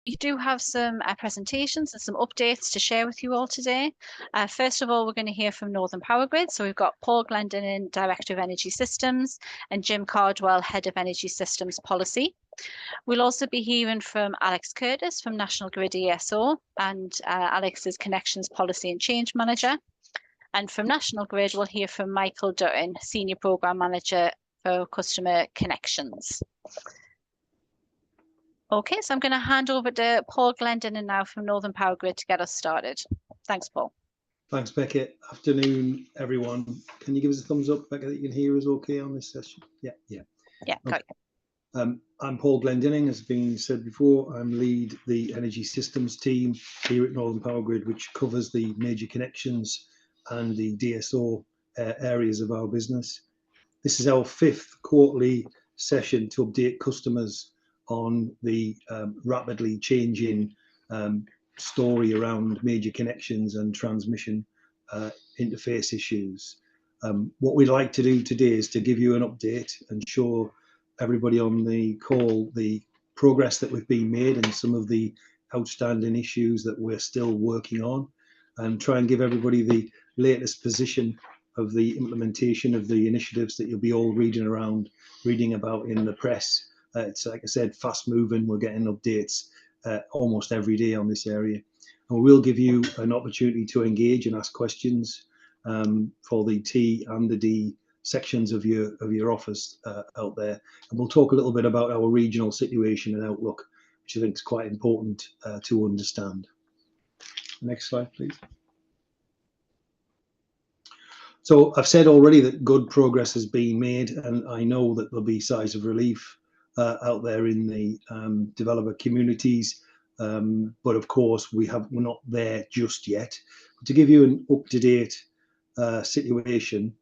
you do have some presentations and some updates to share with you all today. First of all, we're going to hear from Northern Power Grid. So we've got Paul Glendinning, Director of Energy Systems, and Jim Cardwell, Head of Energy Systems Policy. We'll also be hearing from Alex Curtis from National Grid ESO, and Alex is Connections Policy and Change Manager. And from National Grid, we'll hear from Michael Dutton, Senior Programme Manager for Customer Connections. Okay, so I'm going to hand over to Paul Glendinning now from Northern Power Grid to get us started. Thanks, Paul. Thanks, Beckett. Afternoon, everyone. Can you give us a thumbs up, Beckett, that you can hear us okay on this session? Yeah. Yeah, got you. I'm Paul Glendinning, as been said before. I'm lead the Energy Systems team here at Northern Power Grid, which covers the major connections and the DSO areas of our business. This is our 5th quarterly session to update customers on the rapidly changing story around major connections and transmission interface issues. What we'd like to do today is to give you an update and show everybody on the call the progress that we've been made and some of the outstanding issues that we're still working on, and try and give everybody the latest position of the implementation of the initiatives that you'll be all reading about in the press. It's, like I said, fast moving. We're getting updates almost every day on this area. And we'll give you an opportunity to engage and ask questions for the T and the D sections of your office out there. And we'll talk a little bit about our regional situation and outlook, which I think is quite important to understand. Next slide, please. So I've said already that good progress has been made, and I know that there'll be sighs of relief out there in the developer communities, but of course we're not there just yet. But to give you an up-to-date situation,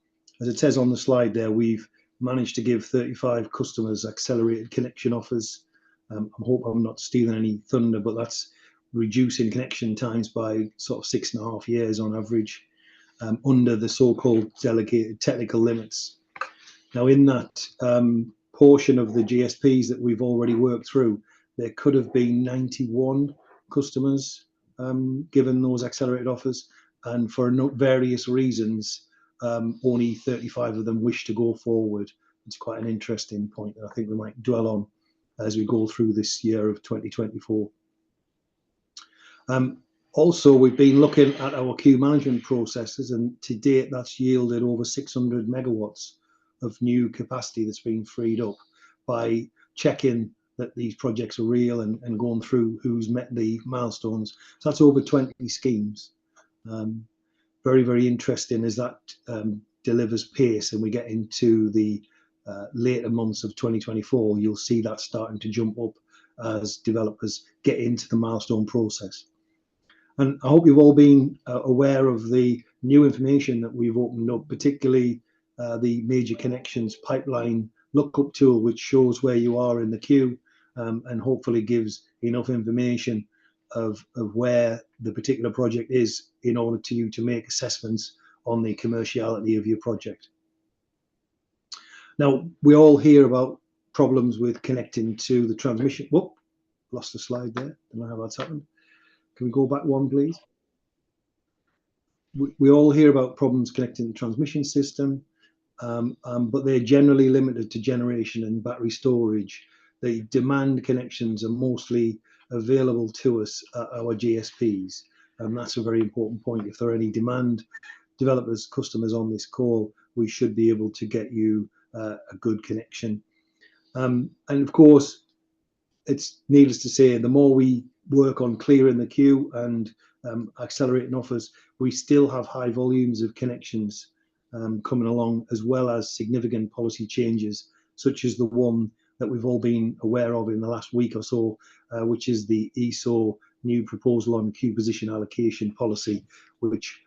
as it says on the slide there, we've managed to give 35 customers accelerated connection offers. I hope I'm not stealing any thunder, but that's reducing connection times by sort of 6.5 years on average, under the so-called delegated technical limits. Now, in that portion of the GSPs that we've already worked through, there could have been 91 customers given those accelerated offers, and for various reasons, only 35 of them wish to go forward. It's quite an interesting point that I think we might dwell on as we go through this year of 2024. Also, we've been looking at our queue management processes, and to date that's yielded over 600 megawatts of new capacity that's been freed up by checking that these projects are real and going through who's met the milestones. So that's over 20 schemes. Very, very interesting as that delivers pace and we get into the later months of 2024, you'll see that starting to jump up as developers get into the milestone process. And I hope you've all been aware of the new information that we've opened up, particularly the major connections pipeline lookup tool, which shows where you are in the queue and hopefully gives enough information of where the particular project is in order to you to make assessments on the commerciality of your project. Now, we all hear about problems with connecting to the transmission. Whoop, lost the slide there. Don't know how that's happened. Can we go back one, please? We all hear about problems connecting the transmission system, but they're generally limited to generation and battery storage. The demand connections are mostly available to us at our GSPs, and that's a very important point. If there are any demand developers, customers on this call, we should be able to get you a good connection. And of course, it's needless to say, the more we work on clearing the queue and accelerating offers, we still have high volumes of connections coming along, as well as significant policy changes, such as the one that we've all been aware of in the last week or so, which is the ESO new proposal on queue position allocation policy, which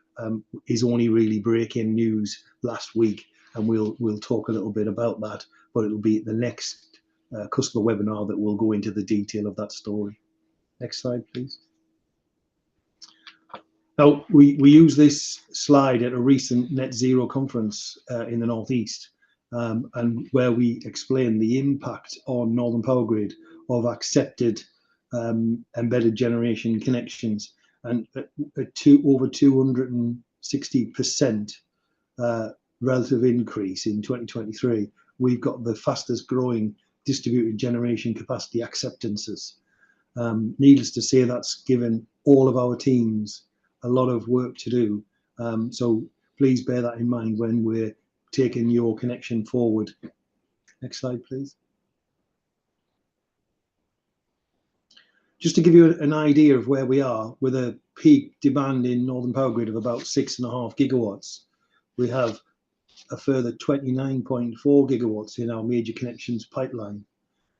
is only really breaking news last week, and we'll talk a little bit about that, but it'll be the next customer webinar that will go into the detail of that story. Next slide, please. Now, we use this slide at a recent net zero conference in the Northeast, and where we explain the impact on Northern Power Grid of accepted embedded generation connections, and over 260% relative increase in 2023. We've got the fastest growing distributed generation capacity acceptances. Needless to say, that's given all of our teams a lot of work to do. So please bear that in mind when we're taking your connection forward. Next slide, please. Just to give you an idea of where we are, with a peak demand in Northern Power Grid of about 6.5 gigawatts, we have a further 29.4 gigawatts in our major connections pipeline.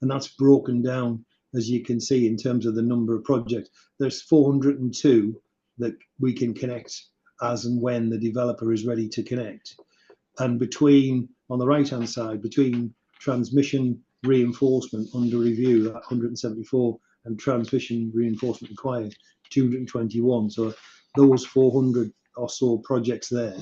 And that's broken down, as you can see, in terms of the number of projects. There's 402 that we can connect as and when the developer is ready to connect. And between, on the right-hand side, between transmission reinforcement under review, that 174, and transmission reinforcement required, 221. So those 400 or so projects there,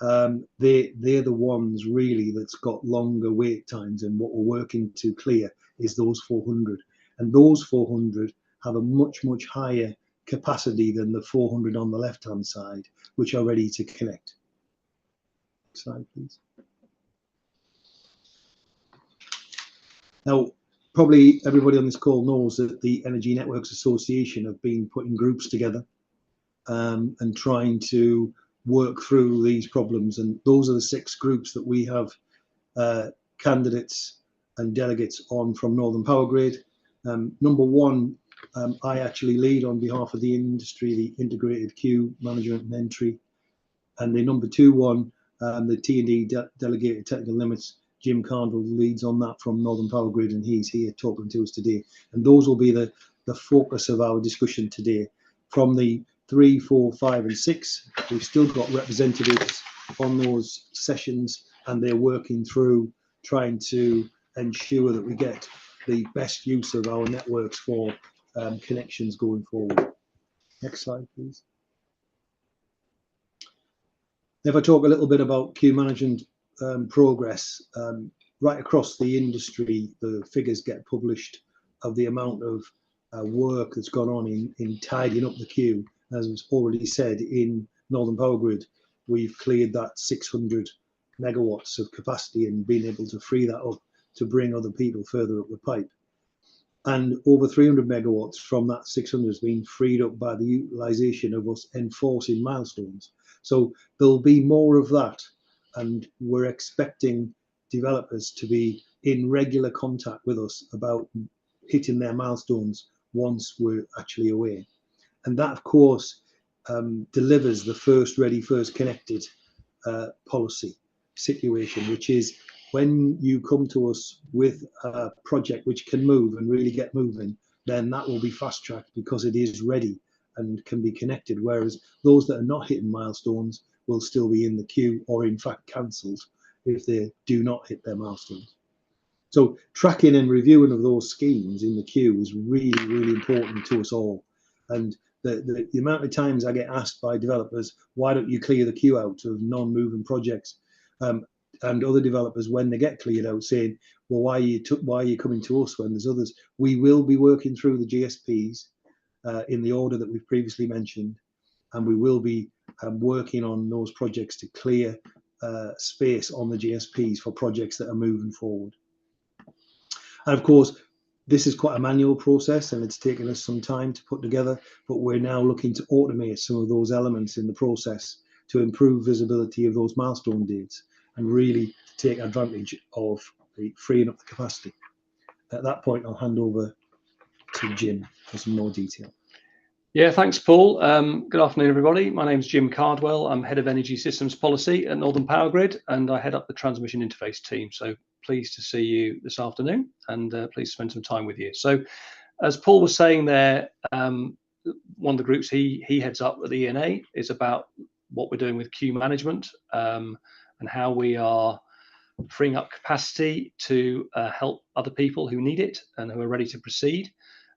they're the ones really that's got longer wait times, and what we're working to clear is those 400. And those 400 have a much higher capacity than the 400 on the left-hand side, which are ready to connect. Next slide, please. Now, probably everybody on this call knows that the Energy Networks Association have been putting groups together and trying to work through these problems. And those are the 6 groups that we have candidates and delegates on from Northern Power Grid. Number 1, I actually lead on behalf of the industry, the integrated queue management and entry. And the number 2 one, the T&D delegated technical limits, Jim Cardwell leads on that from Northern Power Grid, and he's here talking to us today. And those will be the focus of our discussion today. From the 3, 4, 5 and 6, we've still got representatives on those sessions, and they're working through trying to ensure that we get the best use of our networks for connections going forward. Next slide, please. If I talk a little bit about queue management progress, right across the industry, the figures get published of the amount of work that's gone on in tidying up the queue. As was already said, in Northern Power Grid, we've cleared that 600 megawatts of capacity and been able to free that up to bring other people further up the pipe. And over 300 megawatts from that 600 has been freed up by the utilisation of us enforcing milestones. So there'll be more of that, and we're expecting developers to be in regular contact with us about hitting their milestones once we're actually away. And that, of course, delivers the first ready, first connected policy situation, which is when you come to us with a project which can move and really get moving, then that will be fast tracked because it is ready and can be connected. Whereas those that are not hitting milestones will still be in the queue, or in fact cancelled if they do not hit their milestones. So tracking and reviewing of those schemes in the queue is really important to us all. And the amount of times I get asked by developers, why don't you clear the queue out of non-moving projects? And other developers, when they get cleared out, saying, well, why are you coming to us when there's others? We will be working through the GSPs in the order that we've previously mentioned, and we will be working on those projects to clear space on the GSPs for projects that are moving forward. And of course, this is quite a manual process, and it's taken us some time to put together, but we're now looking to automate some of those elements in the process to improve visibility of those milestone dates and really take advantage of the freeing up the capacity. At that point, I'll hand over to Jim for some more detail. Yeah, thanks, Paul. Good afternoon, everybody. My name is Jim Cardwell. I'm Head of Energy Systems Policy at Northern Power Grid, and I head up the Transmission Interface team. So pleased to see you this afternoon, and pleased to spend some time with you. So as Paul was saying there, one of the groups he heads up at the ENA is about what we're doing with queue management and how we are freeing up capacity to help other people who need it and who are ready to proceed.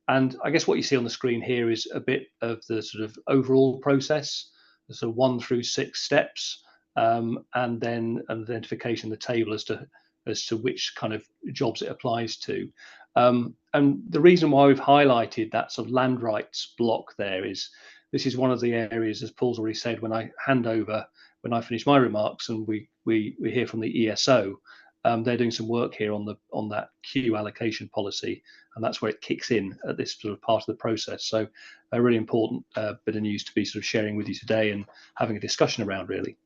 And I guess what you see on the screen here is a bit of the sort of overall process, the sort of 1 through 6 steps, and then an identification of the table as to which kind of jobs it applies to. And the reason why we've highlighted that sort of land rights block there is this is one of the areas, as Paul's already said, when I finish my remarks and we hear from the ESO, they're doing some work here on that queue allocation policy, and that's where it kicks in at this sort of part of the process. So a really important bit of news to be sort of sharing with you today and having a discussion around, really.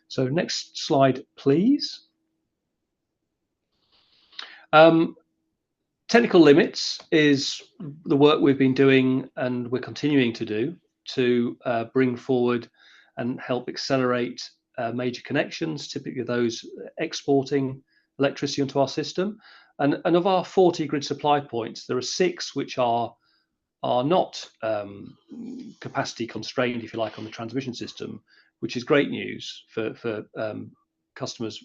So next slide, please. Technical limits is the work we've been doing and we're continuing to do to bring forward and help accelerate major connections, typically those exporting electricity into our system. And of our 40 grid supply points, there are 6 which are not capacity constrained, if you like, on the transmission system, which is great news for customers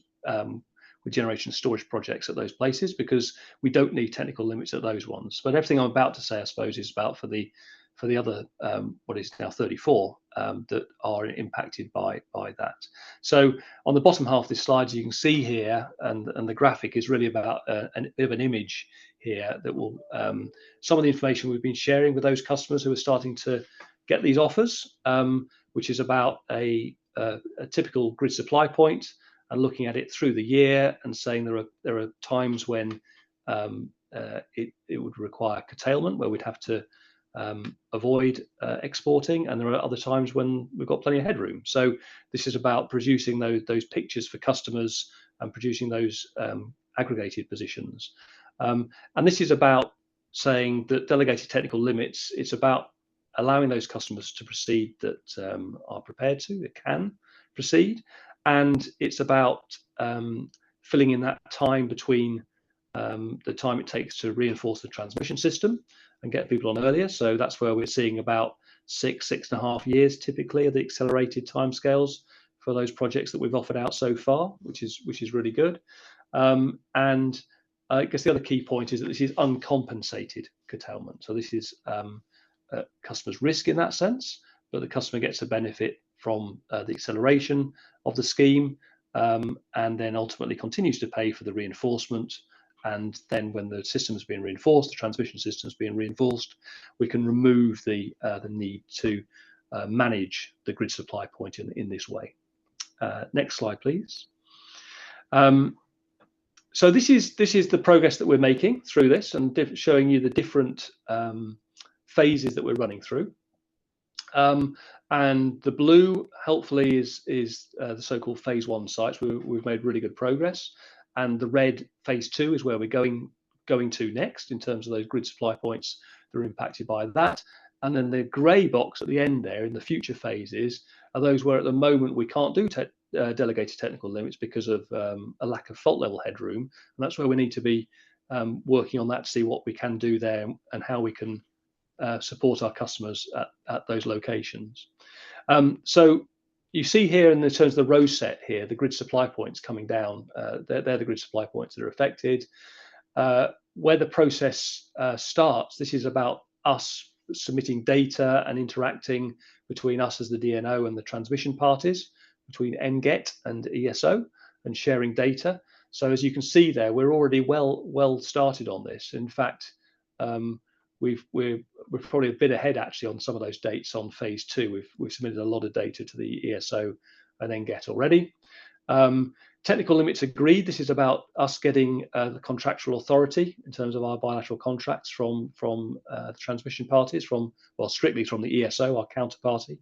with generation storage projects at those places, because we don't need technical limits at those ones. But everything I'm about to say, I suppose, is about for the other what is now 34 that are impacted by that. So on the bottom half of this slide, you can see here, and the graphic is really about a bit of an image here that will some of the information we've been sharing with those customers who are starting to get these offers, which is about a typical grid supply point, and looking at it through the year and saying there are times when it would require curtailment, where we'd have to avoid exporting, and there are other times when we've got plenty of headroom. So this is about producing those pictures for customers and producing those aggregated positions. And this is about saying that delegated technical limits, it's about allowing those customers to proceed that are prepared to, that can proceed. And it's about filling in that time between the time it takes to reinforce the transmission system and get people on earlier. So that's where we're seeing about 6.5 years typically of the accelerated timescales for those projects that we've offered out so far, which is really good. And I guess the other key point is that this is uncompensated curtailment. So this is customers' risk in that sense, but the customer gets a benefit from the acceleration of the scheme, and then ultimately continues to pay for the reinforcement. And then when the system is being reinforced, the transmission system is being reinforced, we can remove the need to manage the grid supply point in this way. Next slide, please. So this is the progress that we're making through this, and showing you the different phases that we're running through. And the blue, helpfully, is the so-called phase 1 sites. We've made really good progress, and the red, phase 2, is where we're going to next in terms of those grid supply points that are impacted by that. And then the grey box at the end there in the future phases are those where at the moment we can't do delegated technical limits because of a lack of fault level headroom, and that's where we need to be working on that to see what we can do there and how we can support our customers at those locations. So you see here in terms of the row set here, the grid supply points coming down. They're the grid supply points that are affected. Where the process starts, this is about us submitting data and interacting between us as the DNO and the transmission parties, between NGET and ESO, and sharing data. So as you can see there, we're already well started on this. In fact, we're probably a bit ahead actually on some of those dates on phase 2. We've submitted a lot of data to the ESO and NGET already. Technical limits agreed. This is about us getting the contractual authority in terms of our bilateral contracts from the transmission parties, strictly from the ESO, our counterparty,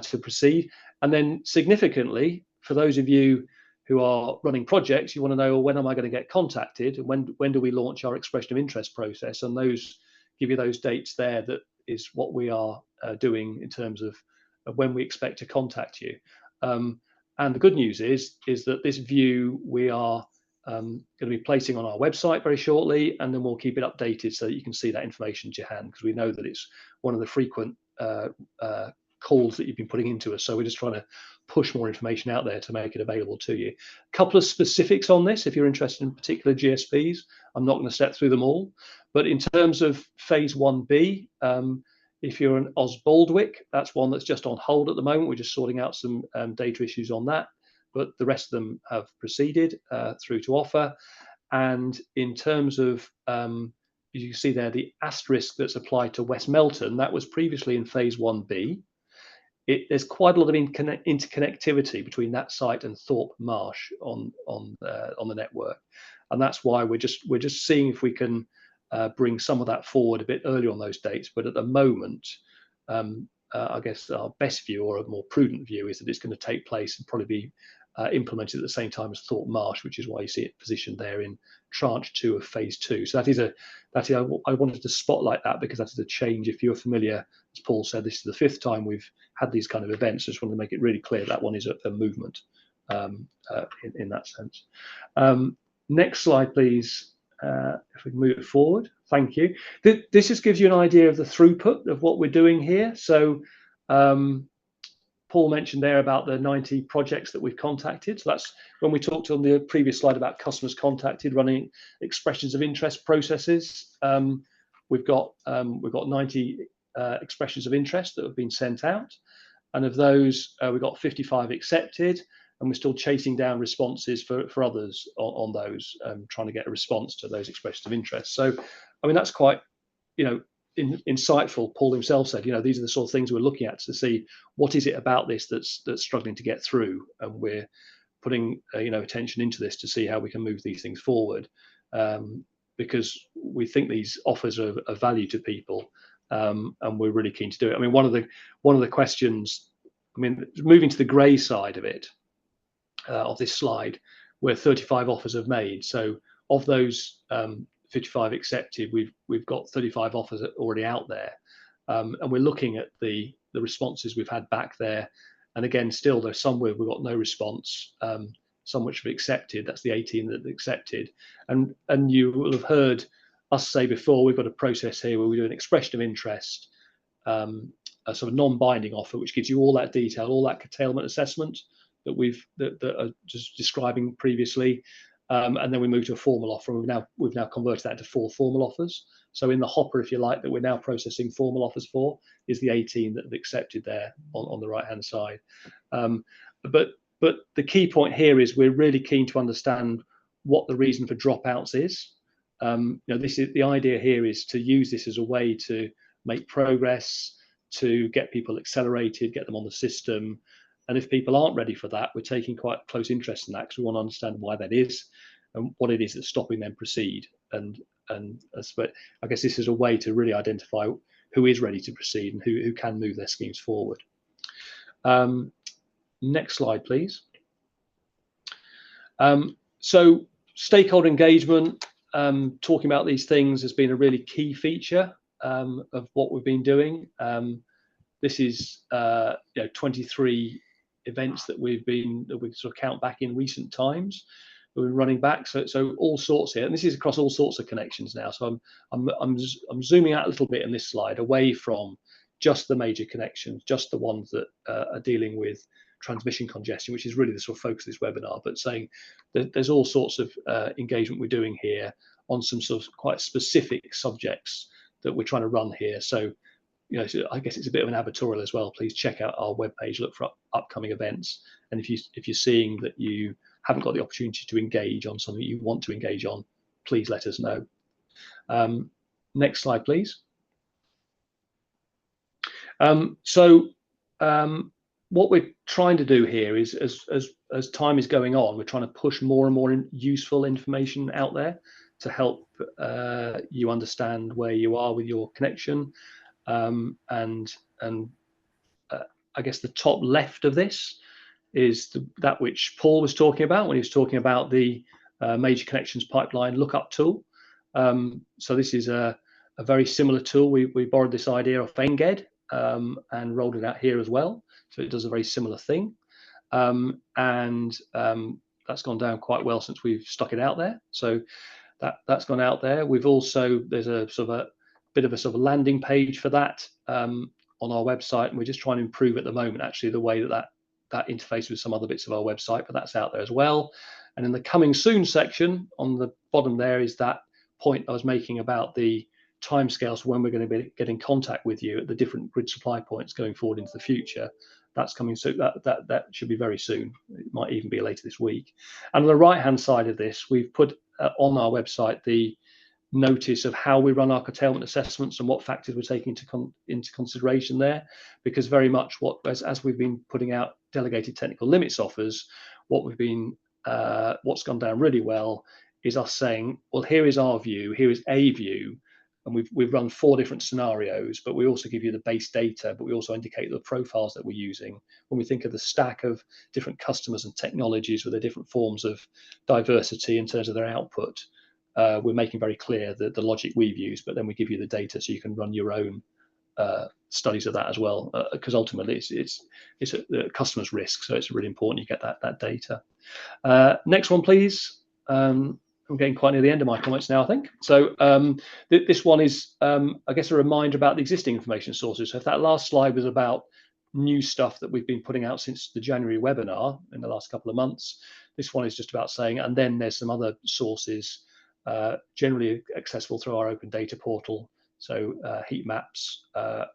to proceed. And then significantly, for those of you who are running projects, you want to know, well, when am I going to get contacted? And when do we launch our expression of interest process? And those give you those dates there. That is what we are doing in terms of when we expect to contact you. And the good news is that this view we are going to be placing on our website very shortly, and then we'll keep it updated so that you can see that information to your hand, because we know that it's one of the frequent calls that you've been putting into us. So we're just trying to push more information out there to make it available to you. A couple of specifics on this, if you're interested in particular GSPs. I'm not going to step through them all, but in terms of phase 1B, if you're an Osbaldwick, that's one that's just on hold at the moment. We're just sorting out some data issues on that, but the rest of them have proceeded through to offer. And in terms of, as you can see there, the asterisk that's applied to West Melton, that was previously in phase 1B. There's quite a lot of interconnectivity between that site and Thorpe Marsh on the network, and that's why we're just seeing if we can bring some of that forward a bit earlier on those dates. But at the moment, I guess our best view, or a more prudent view, is that it's going to take place and probably be implemented at the same time as Thorpe Marsh, which is why you see it positioned there in tranche 2 of phase 2. So I wanted to spotlight that, because that is a change. If you're familiar, as Paul said, this is the 5th time we've had these kind of events. I just wanted to make it really clear that one is a movement in that sense. Next slide, please. If we can move it forward. Thank you. This just gives you an idea of the throughput of what we're doing here. So Paul mentioned there about the 90 projects that we've contacted. So that's when we talked on the previous slide about customers contacted, running expressions of interest processes. We've got 90 expressions of interest that have been sent out, and of those we've got 55 accepted, and we're still chasing down responses for others on those, trying to get a response to those expressions of interest. So I mean, that's quite, insightful. Paul himself said, these are the sort of things we're looking at to see what is it about this that's struggling to get through, and we're putting attention into this to see how we can move these things forward, because we think these offers are of value to people, and we're really keen to do it. I mean, one of the questions, moving to the grey side of it, of this slide, where 35 offers have made. So of those 55 accepted, we've got 35 offers already out there, and we're looking at the responses we've had back there. And again, still there's some where we've got no response, some which have accepted. That's the 18 that accepted. And you will have heard us say before, we've got a process here where we do an expression of interest, a sort of non-binding offer, which gives you all that detail, all that curtailment assessment that are just describing previously, and then we move to a formal offer. We've now converted that into 4 formal offers. So in the hopper, if you like, that we're now processing formal offers for is the 18 that have accepted there on the right hand side. But the key point here is we're really keen to understand what the reason for dropouts is. This is the idea here, is to use this as a way to make progress, to get people accelerated, get them on the system. And if people aren't ready for that, we're taking quite close interest in that, because we want to understand why that is and what it is that's stopping them proceed. But I guess this is a way to really identify who is ready to proceed and who can move their schemes forward. Next slide, please. So stakeholder engagement, talking about these things has been a really key feature of what we've been doing. This is 23 events that we sort of count back in recent times. We're running back, so all sorts here, and this is across all sorts of connections now. So I'm zooming out a little bit in this slide, away from just the major connections, just the ones that are dealing with transmission congestion, which is really the sort of focus of this webinar, but saying that there's all sorts of engagement we're doing here on some sort of quite specific subjects that we're trying to run here. So so I guess it's a bit of an advertorial as well. Please check out our webpage, look for upcoming events, and if you're seeing that you haven't got the opportunity to engage on something you want to engage on, please let us know. Next slide, please. What we're trying to do here is, as time is going on, we're trying to push more and more useful information out there to help you understand where you are with your connection. I guess the top left of this is that which Paul was talking about when he was talking about the major connections pipeline lookup tool. So this is a very similar tool. We borrowed this idea of NGET and rolled it out here as well. So it does a very similar thing, and that's gone down quite well since we've stuck it out there. So that's gone out there. We've also, there's a sort of a bit of a sort of landing page for that on our website, and we're just trying to improve at the moment actually the way that interface with some other bits of our website, but that's out there as well. And in the coming soon section on the bottom there is that point I was making about the timescales for when we're going to be getting in contact with you at the different grid supply points going forward into the future. That's coming soon. That should be very soon. It might even be later this week. And on the right hand side of this, we've put on our website the notice of how we run our curtailment assessments and what factors we're taking into consideration there, because very much as we've been putting out delegated technical limits offers, what's gone down really well is us saying, well, here is our view, here is a view, and we've run 4 different scenarios, but we also give you the base data, but we also indicate the profiles that we're using. When we think of the stack of different customers and technologies with their different forms of diversity in terms of their output, we're making very clear that the logic we've used, but then we give you the data so you can run your own studies of that as well, because ultimately it's a customer's risk, so it's really important you get that data. Next one, please. I'm getting quite near the end of my comments now, I think. So this one is, I guess, a reminder about the existing information sources. So if that last slide was about new stuff that we've been putting out since the January webinar in the last couple of months, this one is just about saying, and then there's some other sources generally accessible through our open data portal. So heat maps,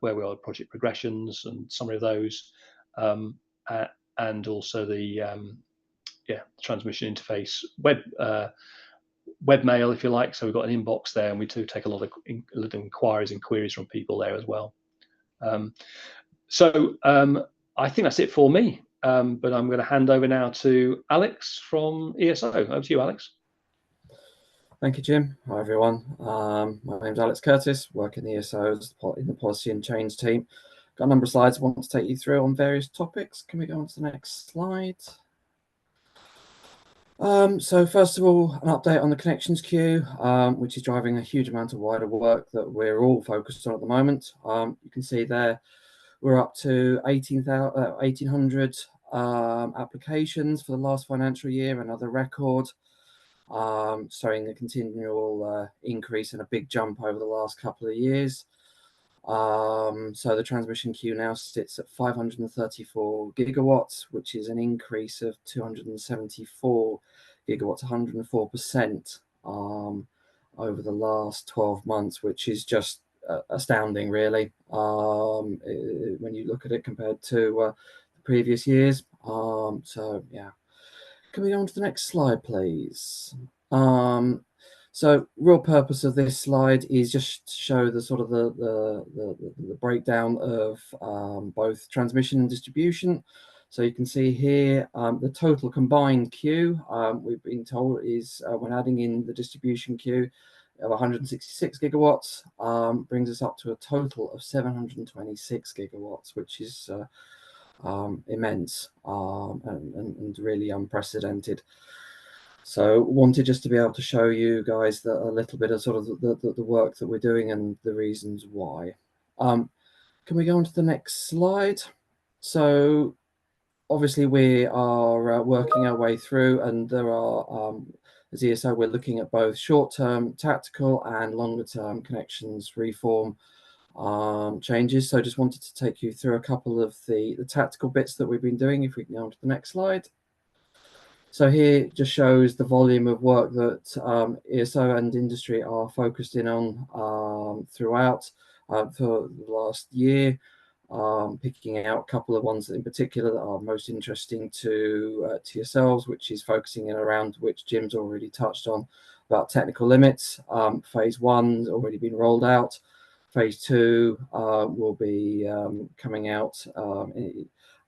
where we are, project progressions and summary of those, and also the transmission interface webmail, if you like. So we've got an inbox there, and we do take a lot of inquiries and queries from people there as well. I think that's it for me, but I'm going to hand over now to Alex from ESO. Over to you, Alex. Thank you, Jim. Hi, everyone. My name's Alex Curtis, work in the ESO in the policy and change team. Got a number of slides I want to take you through on various topics. Can we go on to the next slide? So first of all, an update on the connections queue, which is driving a huge amount of wider work that we're all focused on at the moment. You can see there we're up to 1,800 applications for the last financial year, another record, showing a continual increase and a big jump over the last couple of years. So the transmission queue now sits at 534 gigawatts, which is an increase of 274 gigawatts, 104% over the last 12 months, which is just astounding, really, when you look at it compared to the previous years. So yeah, can we go on to the next slide, please? So real purpose of this slide is just to show the sort of the breakdown of both transmission and distribution. So you can see here the total combined queue we've been told is when adding in the distribution queue of 166 gigawatts brings us up to a total of 726 gigawatts, which is immense and really unprecedented. So wanted just to be able to show you guys that a little bit of sort of the work that we're doing and the reasons why. Can we go on to the next slide? So obviously we are working our way through, and there are, as ESO, we're looking at both short-term tactical and longer-term connections reform changes. So just wanted to take you through a couple of the tactical bits that we've been doing. If we can go on to the next slide. So here just shows the volume of work that ESO and industry are focused in on throughout for the last year, picking out a couple of ones in particular that are most interesting to yourselves, which is focusing in around, which Jim's already touched on, about technical limits. Phase 1's already been rolled out. Phase 2 will be coming out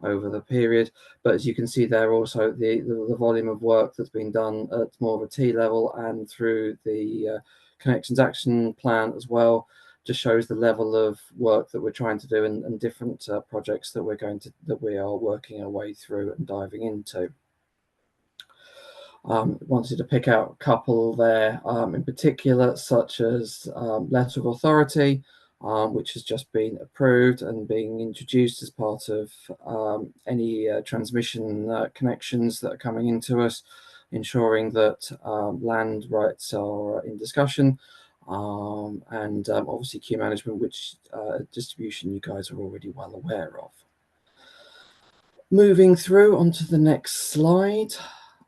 over the period, but as you can see there, also the volume of work that's been done at more of a T level and through the connections action plan as well, just shows the level of work that we're trying to do and different projects that we are working our way through and diving into. Wanted to pick out a couple there in particular, such as letter of authority, which has just been approved and being introduced as part of any transmission connections that are coming into us, ensuring that land rights are in discussion, and obviously queue management, which distribution you guys are already well aware of. Moving through onto the next slide,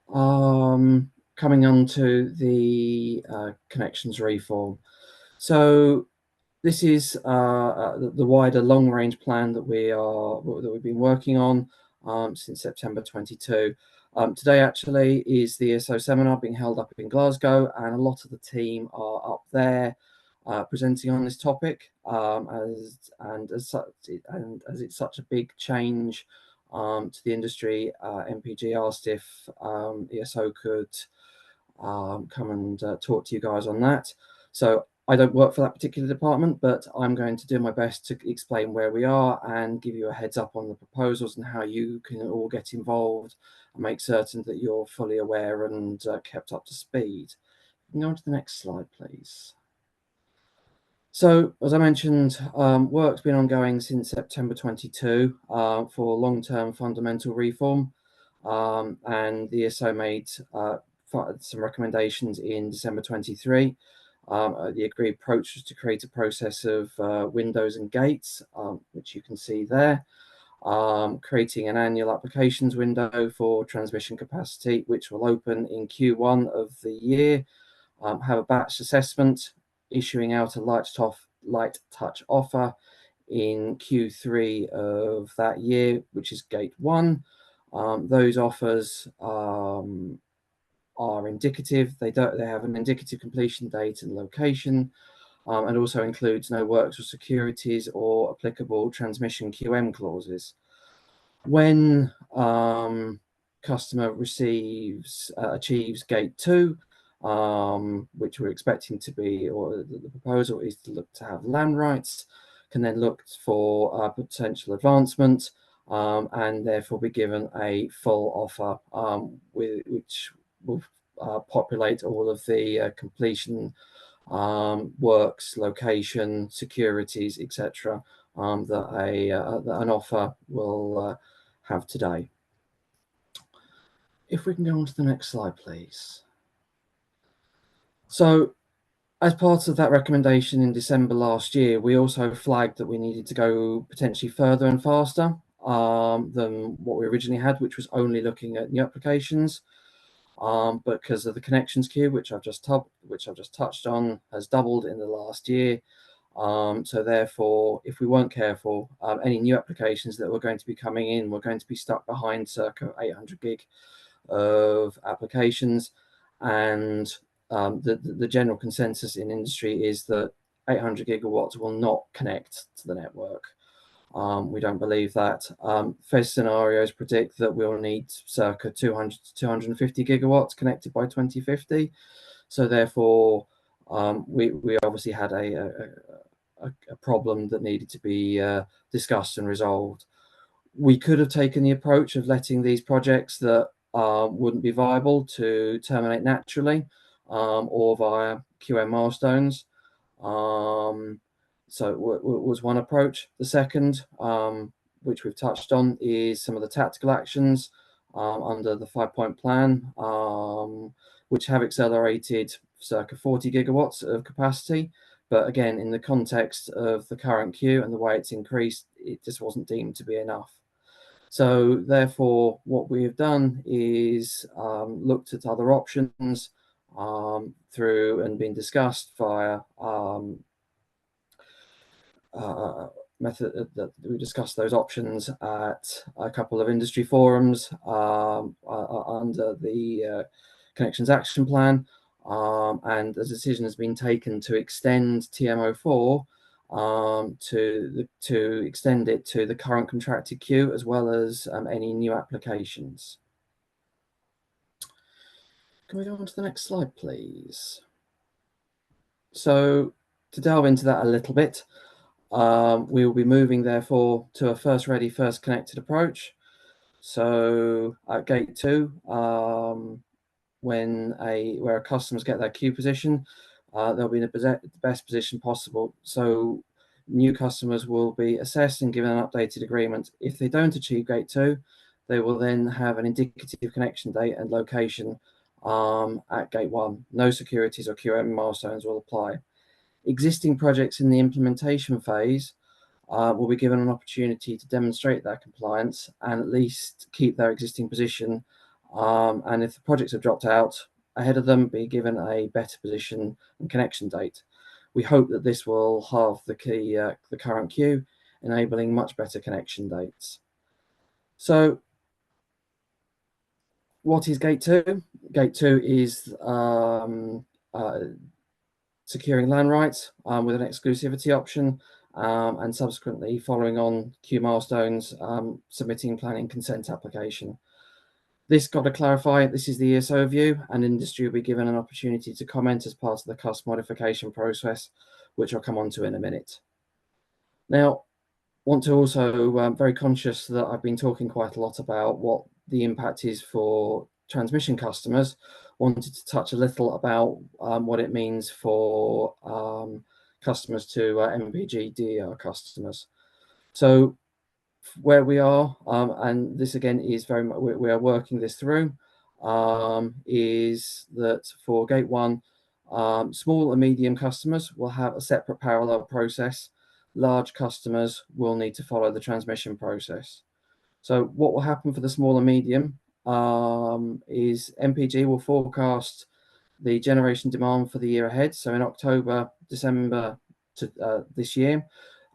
coming on to the connections reform. So this is the wider long-range plan that we've been working on since September 22. Today actually is the ESO seminar being held up in Glasgow, and a lot of the team are up there presenting on this topic. As it's such a big change to the industry, MPG asked if ESO could come and talk to you guys on that. So I don't work for that particular department, but I'm going to do my best to explain where we are and give you a heads up on the proposals and how you can all get involved and make certain that you're fully aware and kept up to speed. Can you go on to the next slide, please? So, as I mentioned, work's been ongoing since September 22 for long-term fundamental reform, and the ESO made some recommendations in December 23. The agreed approach was to create a process of windows and gates, which you can see there, creating an annual applications window for transmission capacity, which will open in Q1 of the year, have a batch assessment, issuing out a light touch offer in Q3 of that year, which is gate 1. Those offers are indicative. They have an indicative completion date and location, and also includes no works or securities or applicable transmission QM clauses. When customer achieves gate 2, which we're expecting to be, or the proposal is to look to have land rights, can then look for potential advancement, and therefore be given a full offer, which will populate all of the completion works, location, securities, etc., that an offer will have today. If we can go on to the next slide, please. So, as part of that recommendation in December last year, we also flagged that we needed to go potentially further and faster than what we originally had, which was only looking at new applications. But because of the connections queue, which I've just touched on, has doubled in the last year. So therefore, if we weren't careful, any new applications that were going to be coming in were going to be stuck behind circa 800 gig of applications, and the general consensus in industry is that 800 gigawatts will not connect to the network. We don't believe that. FES scenarios predict that we'll need circa 200 to 250 gigawatts connected by 2050. So therefore, we obviously had a problem that needed to be discussed and resolved. We could have taken the approach of letting these projects that wouldn't be viable to terminate naturally, or via QM milestones. So it was one approach. The second, which we've touched on, is some of the tactical actions under the 5-point plan, which have accelerated circa 40 gigawatts of capacity. But again, in the context of the current queue and the way it's increased, it just wasn't deemed to be enough. So therefore, what we have done is looked at other options through and been discussed via method that we discussed those options at a couple of industry forums under the Connections Action Plan, and a decision has been taken to extend TM04 to extend it to the current contracted queue as well as any new applications. Can we go on to the next slide, please? So to delve into that a little bit, we will be moving therefore to a first ready, first connected approach. So at gate 2, where customers get their queue position, they'll be in the best position possible. So new customers will be assessed and given an updated agreement. If they don't achieve gate 2, they will then have an indicative connection date and location at gate 1. No securities or QM milestones will apply. Existing projects in the implementation phase will be given an opportunity to demonstrate their compliance and at least keep their existing position. And if the projects have dropped out ahead of them, be given a better position and connection date. We hope that this will halve the current queue, enabling much better connection dates. So what is Gate 2? Gate 2 is securing land rights with an exclusivity option, and subsequently following on Q milestones, submitting planning consent application. This, got to clarify, this is the ESO view, and industry will be given an opportunity to comment as part of the cost modification process, which I'll come on to in a minute. Now, want to also very conscious that I've been talking quite a lot about what the impact is for transmission customers. Wanted to touch a little about what it means for customers to MPG DER customers. So where we are, and this again is very much, we are working this through, is that for Gate 1, small and medium customers will have a separate parallel process. Large customers will need to follow the transmission process. So what will happen for the small and medium is MPG will forecast the generation demand for the year ahead. So in October, December to this year,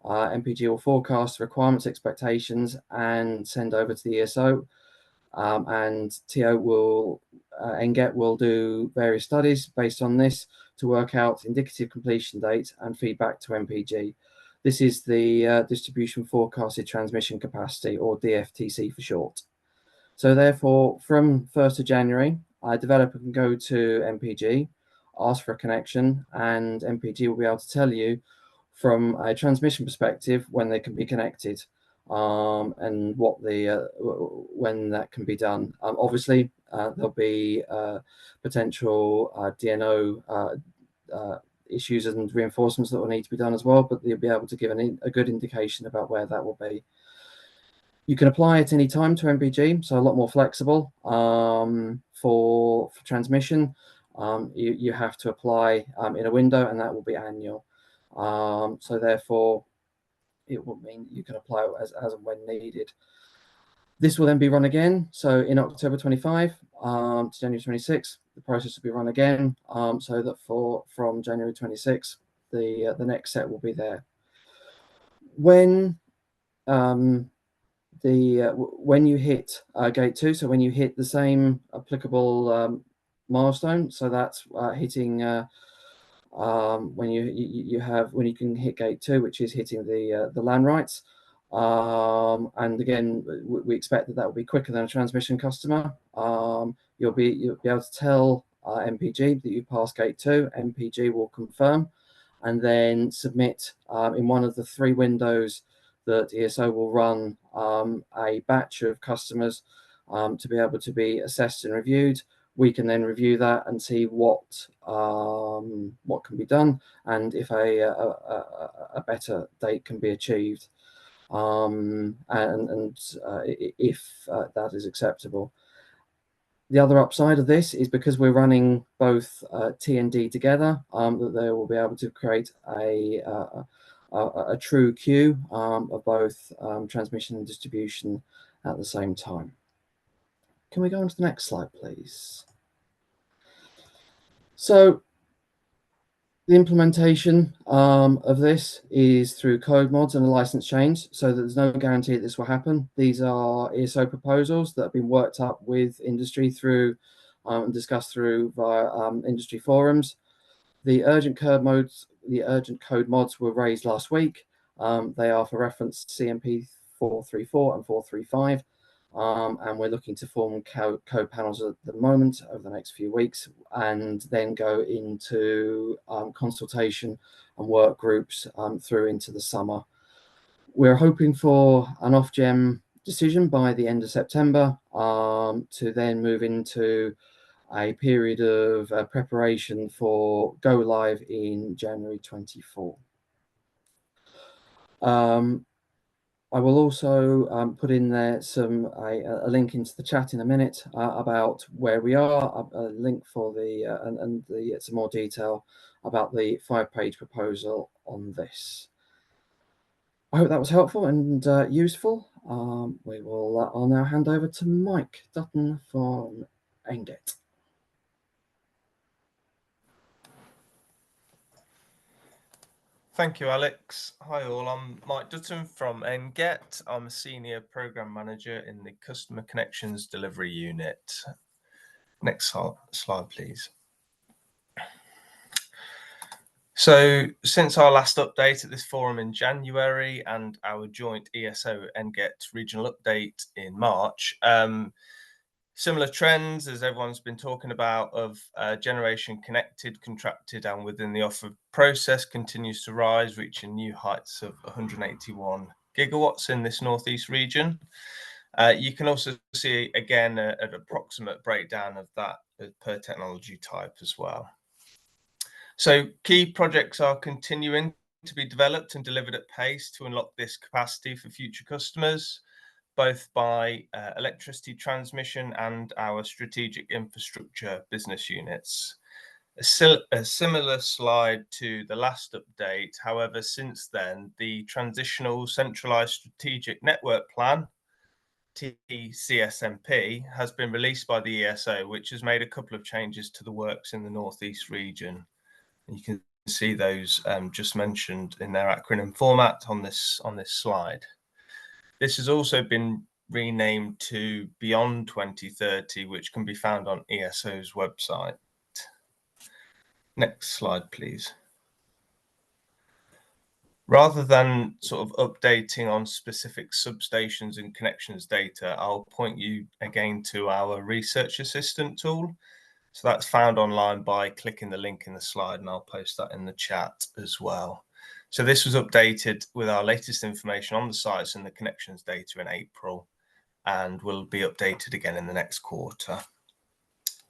MPG will forecast requirements, expectations, and send over to the ESO. And TO will, NGET will do various studies based on this to work out indicative completion dates and feedback to MPG. This is the distribution forecasted transmission capacity, or DFTC for short. So therefore, from 1st of January, a developer can go to MPG, ask for a connection, and MPG will be able to tell you from a transmission perspective when they can be connected, and what the when that can be done. Obviously, there'll be potential DNO issues and reinforcements that will need to be done as well, but you'll be able to give a good indication about where that will be. You can apply at any time to MPG, so a lot more flexible. For transmission, you have to apply in a window, and that will be annual. So therefore, it will mean you can apply as and when needed. This will then be run again. So in October 25 to January 26, the process will be run again, so that from January 26, the next set will be there. When when you hit Gate 2, so when you hit the same applicable milestone, so that's hitting when you can hit Gate 2, which is hitting the land rights. And again, we expect that will be quicker than a transmission customer. You'll be able to tell MPG that you passed Gate 2. MPG will confirm and then submit in one of the 3 windows that ESO will run a batch of customers to be able to be assessed and reviewed. We can then review that and see what can be done, and if a better date can be achieved, and if that is acceptable. The other upside of this is because we're running both T and D together, that they will be able to create a true queue of both transmission and distribution at the same time. Can we go on to the next slide, please? So the implementation of this is through code mods and a license change, so that there's no guarantee that this will happen. These are ESO proposals that have been worked up with industry through and discussed through via industry forums. The urgent code mods were raised last week. They are for reference CMP 434 and 435. And we're looking to form code panels at the moment over the next few weeks, and then go into consultation and work groups through into the summer. We're hoping for an Ofgem decision by the end of September, to then move into a period of preparation for go live in January 24. I will also put in there a link into the chat in a minute about where we are, a link for some more detail about the 5-page proposal on this. I hope that was helpful and useful. I'll now hand over to Mike Dutton from NGET. Thank you, Alex. Hi all, I'm Mike Dutton from NGET. I'm a Senior Programme Manager in the Customer Connections Delivery Unit. Next slide, please. So since our last update at this forum in January and our joint ESO NGET regional update in March, similar trends, as everyone's been talking about, of generation connected, contracted and within the offer process continues to rise, reaching new heights of 181 gigawatts in this northeast region. You can also see again an approximate breakdown of that per technology type as well. So key projects are continuing to be developed and delivered at pace to unlock this capacity for future customers, both by electricity transmission and our strategic infrastructure business units. A similar slide to the last update. However, since then, the Transitional Centralised Strategic Network Plan, TCSMP, has been released by the ESO, which has made a couple of changes to the works in the northeast region. You can see those just mentioned in their acronym format on this slide. This has also been renamed to Beyond 2030, which can be found on ESO's website. Next slide, please. Rather than sort of updating on specific substations and connections data, I'll point you again to our research assistant tool. So that's found online by clicking the link in the slide, and I'll post that in the chat as well. So this was updated with our latest information on the sites and the connections data in April, and will be updated again in the next quarter.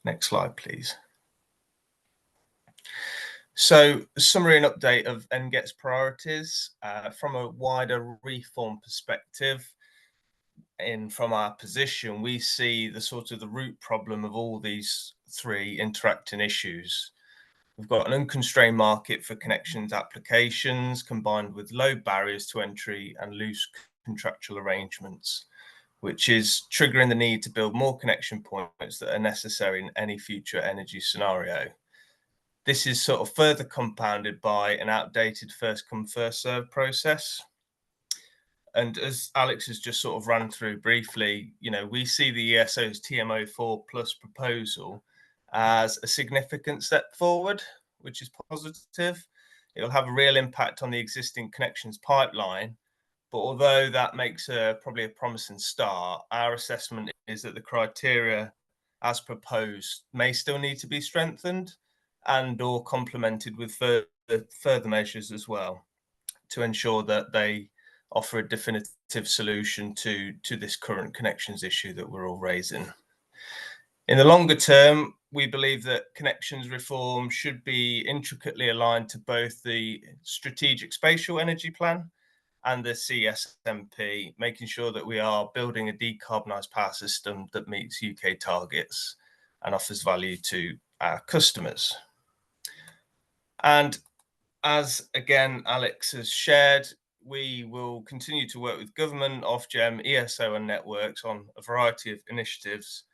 Next slide, please. So a summary and update of NGET's priorities from a wider reform perspective. From our position, we see the sort of the root problem of all these three interacting issues. We've got an unconstrained market for connections applications combined with low barriers to entry and loose contractual arrangements, which is triggering the need to build more connection points that are necessary in any future energy scenario. This is sort of further compounded by an outdated first come first serve process. And as Alex has just sort of ran through briefly, you know, we see the ESO's TMO4 plus proposal as a significant step forward, which is positive. It'll have a real impact on the existing connections pipeline. But although that makes probably a promising start, our assessment is that the criteria as proposed may still need to be strengthened and or complemented with further measures as well to ensure that they offer a definitive solution to this current connections issue that we're all raising. In the longer term, we believe that connections reform should be intricately aligned to both the Strategic Spatial Energy Plan and the CSMP, making sure that we are building a decarbonised power system that meets UK targets and offers value to our customers. And as again, Alex has shared, we will continue to work with government, Ofgem, ESO and networks on a variety of initiatives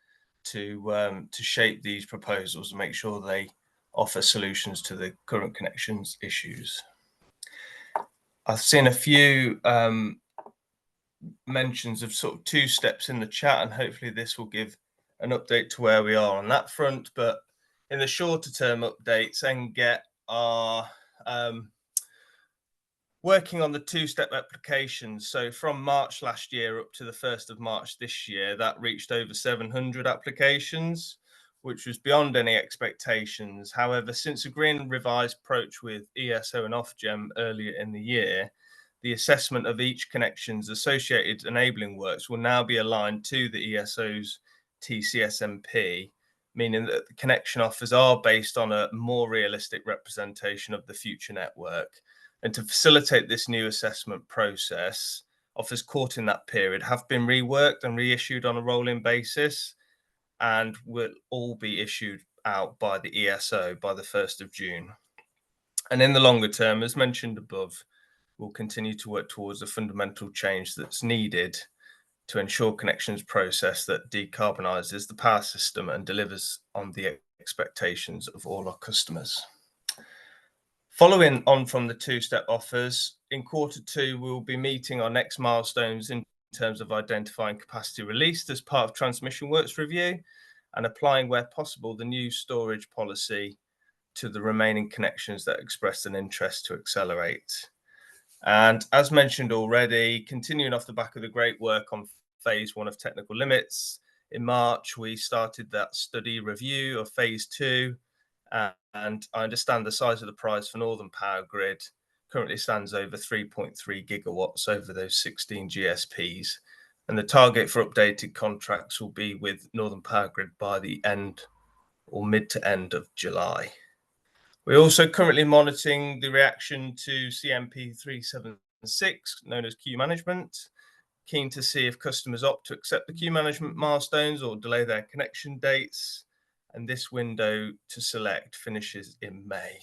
to shape these proposals and make sure they offer solutions to the current connections issues. I've seen a few mentions of sort of 2 steps in the chat, and hopefully this will give an update to where we are on that front. But in the shorter term updates, NGET are working on the 2-step applications. So from March last year up to the 1st of March this year, that reached over 700 applications, which was beyond any expectations. However, since agreeing a revised approach with ESO and Ofgem earlier in the year, the assessment of each connection's associated enabling works will now be aligned to the ESO's TCSMP, meaning that the connection offers are based on a more realistic representation of the future network. And to facilitate this new assessment process, offers caught in that period have been reworked and reissued on a rolling basis and will all be issued out by the ESO by the 1st of June. And in the longer term, as mentioned above, we'll continue to work towards a fundamental change that's needed to ensure connections process that decarbonises the power system and delivers on the expectations of all our customers. Following on from the 2-step offers, in Q2, we'll be meeting our next milestones in terms of identifying capacity released as part of transmission works review and applying where possible the new storage policy to the remaining connections that expressed an interest to accelerate. And as mentioned already, continuing off the back of the great work on phase 1 of technical limits, in March we started that study review of phase 2, and I understand the size of the prize for Northern Power Grid currently stands over 3.3 gigawatts over those 16 GSPs, and the target for updated contracts will be with Northern Power Grid by the end or mid to end of July. We're also currently monitoring the reaction to CMP 376, known as queue management, keen to see if customers opt to accept the queue management milestones or delay their connection dates, and this window to select finishes in May.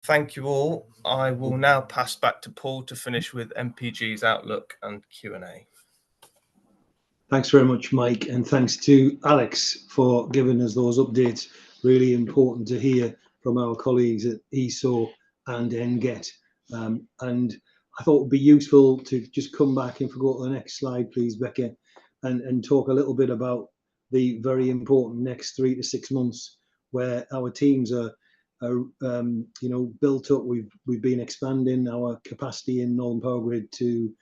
Thank you all. I will now pass back to Paul to finish with MPG's outlook and Q&A. Thanks very much, Mike, and thanks to Alex for giving us those updates. Really important to hear from our colleagues at ESO and NGET. And I thought it would be useful to just come back, and if we go to the next slide, please, Becca, and talk a little bit about the very important next 3 to 6 months where our teams are built up. We've been expanding our capacity in Northern Power Grid to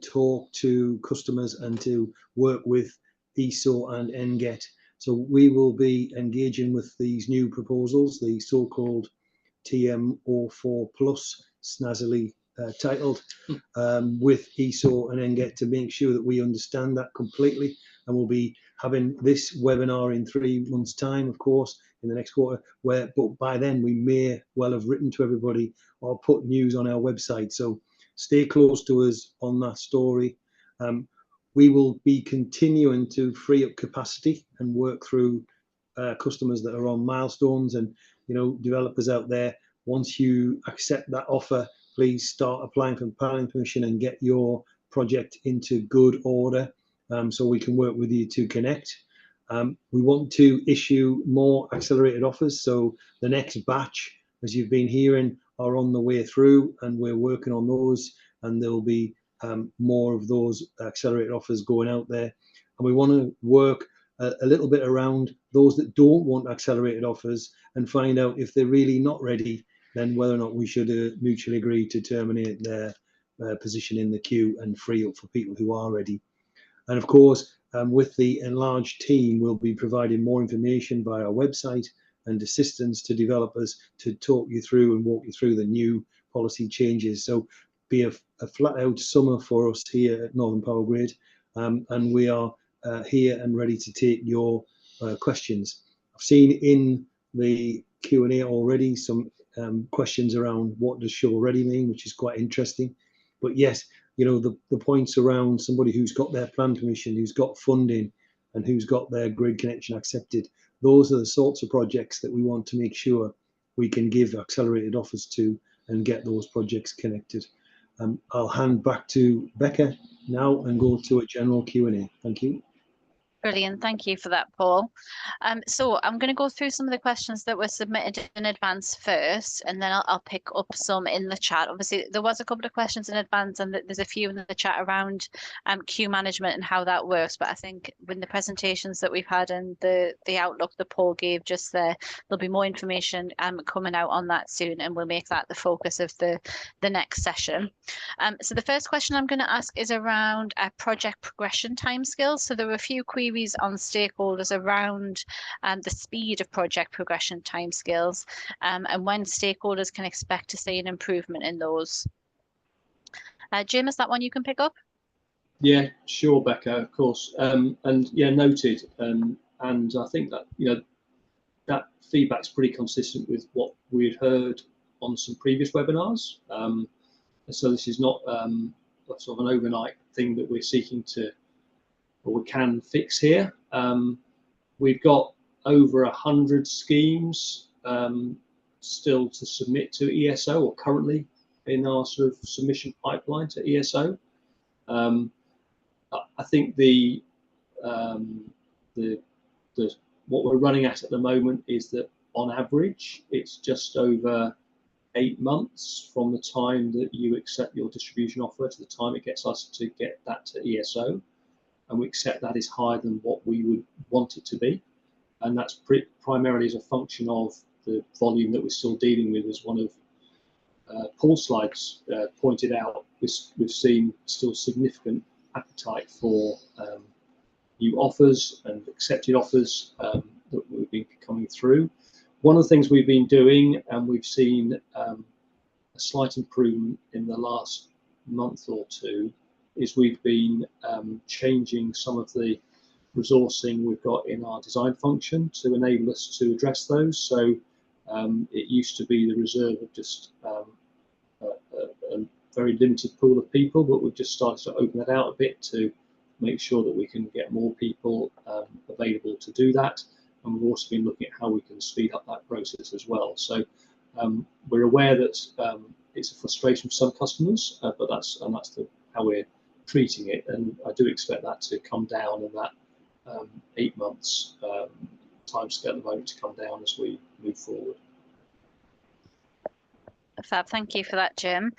talk to customers and to work with ESO and NGET. So we will be engaging with these new proposals, the so-called TM04 Plus, snazzily titled, with ESO and NGET to make sure that we understand that completely. And we'll be having this webinar in 3 months' time, of course, in the next quarter, but by then we may well have written to everybody or put news on our website. So stay close to us on that story. We will be continuing to free up capacity and work through customers that are on milestones, and developers out there. Once you accept that offer, please start applying for planning permission and get your project into good order, so we can work with you to connect. We want to issue more accelerated offers, so the next batch, as you've been hearing, are on the way through, and we're working on those, and there'll be more of those accelerated offers going out there. And we want to work a little bit around those that don't want accelerated offers and find out if they're really not ready, then whether or not we should mutually agree to terminate their position in the queue and free up for people who are ready. And of course, with the enlarged team, we'll be providing more information via our website and assistance to developers to talk you through and walk you through the new policy changes. So be a flat out summer for us here at Northern Power Grid, and we are here and ready to take your questions. I've seen in the Q&A already some questions around what does shovel ready mean, which is quite interesting. But yes, the points around somebody who's got their plan permission, who's got funding, and who's got their grid connection accepted, those are the sorts of projects that we want to make sure we can give accelerated offers to and get those projects connected. I'll hand back to Becca now and go to a general Q&A. Thank you. Brilliant. Thank you for that, Paul. So I'm going to go through some of the questions that were submitted in advance first, and then I'll pick up some in the chat. Obviously, there was a couple of questions in advance, and there's a few in the chat around queue management and how that works. But I think with the presentations that we've had and the outlook that Paul gave just there, there'll be more information coming out on that soon, and we'll make that the focus of the next session. So the first question I'm going to ask is around project progression timescales. So there were a few queries on stakeholders around the speed of project progression timescales, and when stakeholders can expect to see an improvement in those. Jim, is that one you can pick up? Yeah, sure, Becca, of course. And yeah, noted. And I think that that feedback's pretty consistent with what we'd heard on some previous webinars. So this is not sort of an overnight thing that we're seeking to, or we can fix here. We've got over 100 schemes still to submit to ESO, or currently in our sort of submission pipeline to ESO. I think what we're running at the moment is that on average it's just over 8 months from the time that you accept your distribution offer to the time it gets us to get that to ESO. and we accept that is higher than what we would want it to be. And that's primarily as a function of the volume that we're still dealing with. As one of Paul's slides pointed out, we've seen still significant appetite for new offers and accepted offers that we've been coming through. One of the things we've been doing, and we've seen a slight improvement in the last month or two, is we've been changing some of the resourcing we've got in our design function to enable us to address those. So it used to be the reserve of just a very limited pool of people, but we've just started to open that out a bit to make sure that we can get more people available to do that. And we've also been looking at how we can speed up that process as well. So we're aware that it's a frustration for some customers, but that's how we're treating it. And I do expect that to come down in that 8 months timescale at the moment to come down as we move forward. Fab, thank you for that, Jim.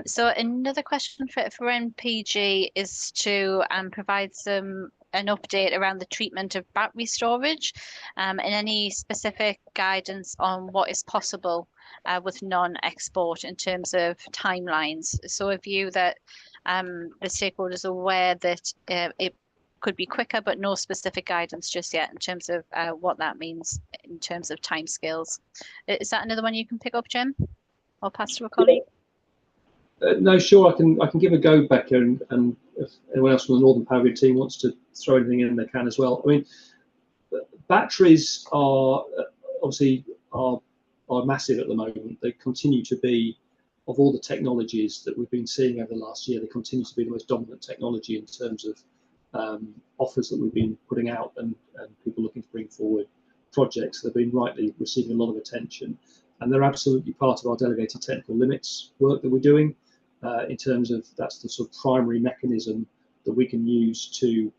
So another question for NPG is to provide an update around the treatment of battery storage and any specific guidance on what is possible with non-export in terms of timelines. So a view that the stakeholders are aware that it could be quicker, but no specific guidance just yet in terms of what that means in terms of timescales. Is that another one you can pick up, Jim? I'll pass to a colleague. No, sure, I can give a go, Becca, and if anyone else from the Northern Power Grid team wants to throw anything in, they can as well. I mean, batteries are obviously are massive at the moment. They continue to be, of all the technologies that we've been seeing over the last year, they continue to be the most dominant technology in terms of offers that we've been putting out and people looking to bring forward projects. They've been rightly receiving a lot of attention. And they're absolutely part of our delegated technical limits work that we're doing in terms of that's the sort of primary mechanism that we can use to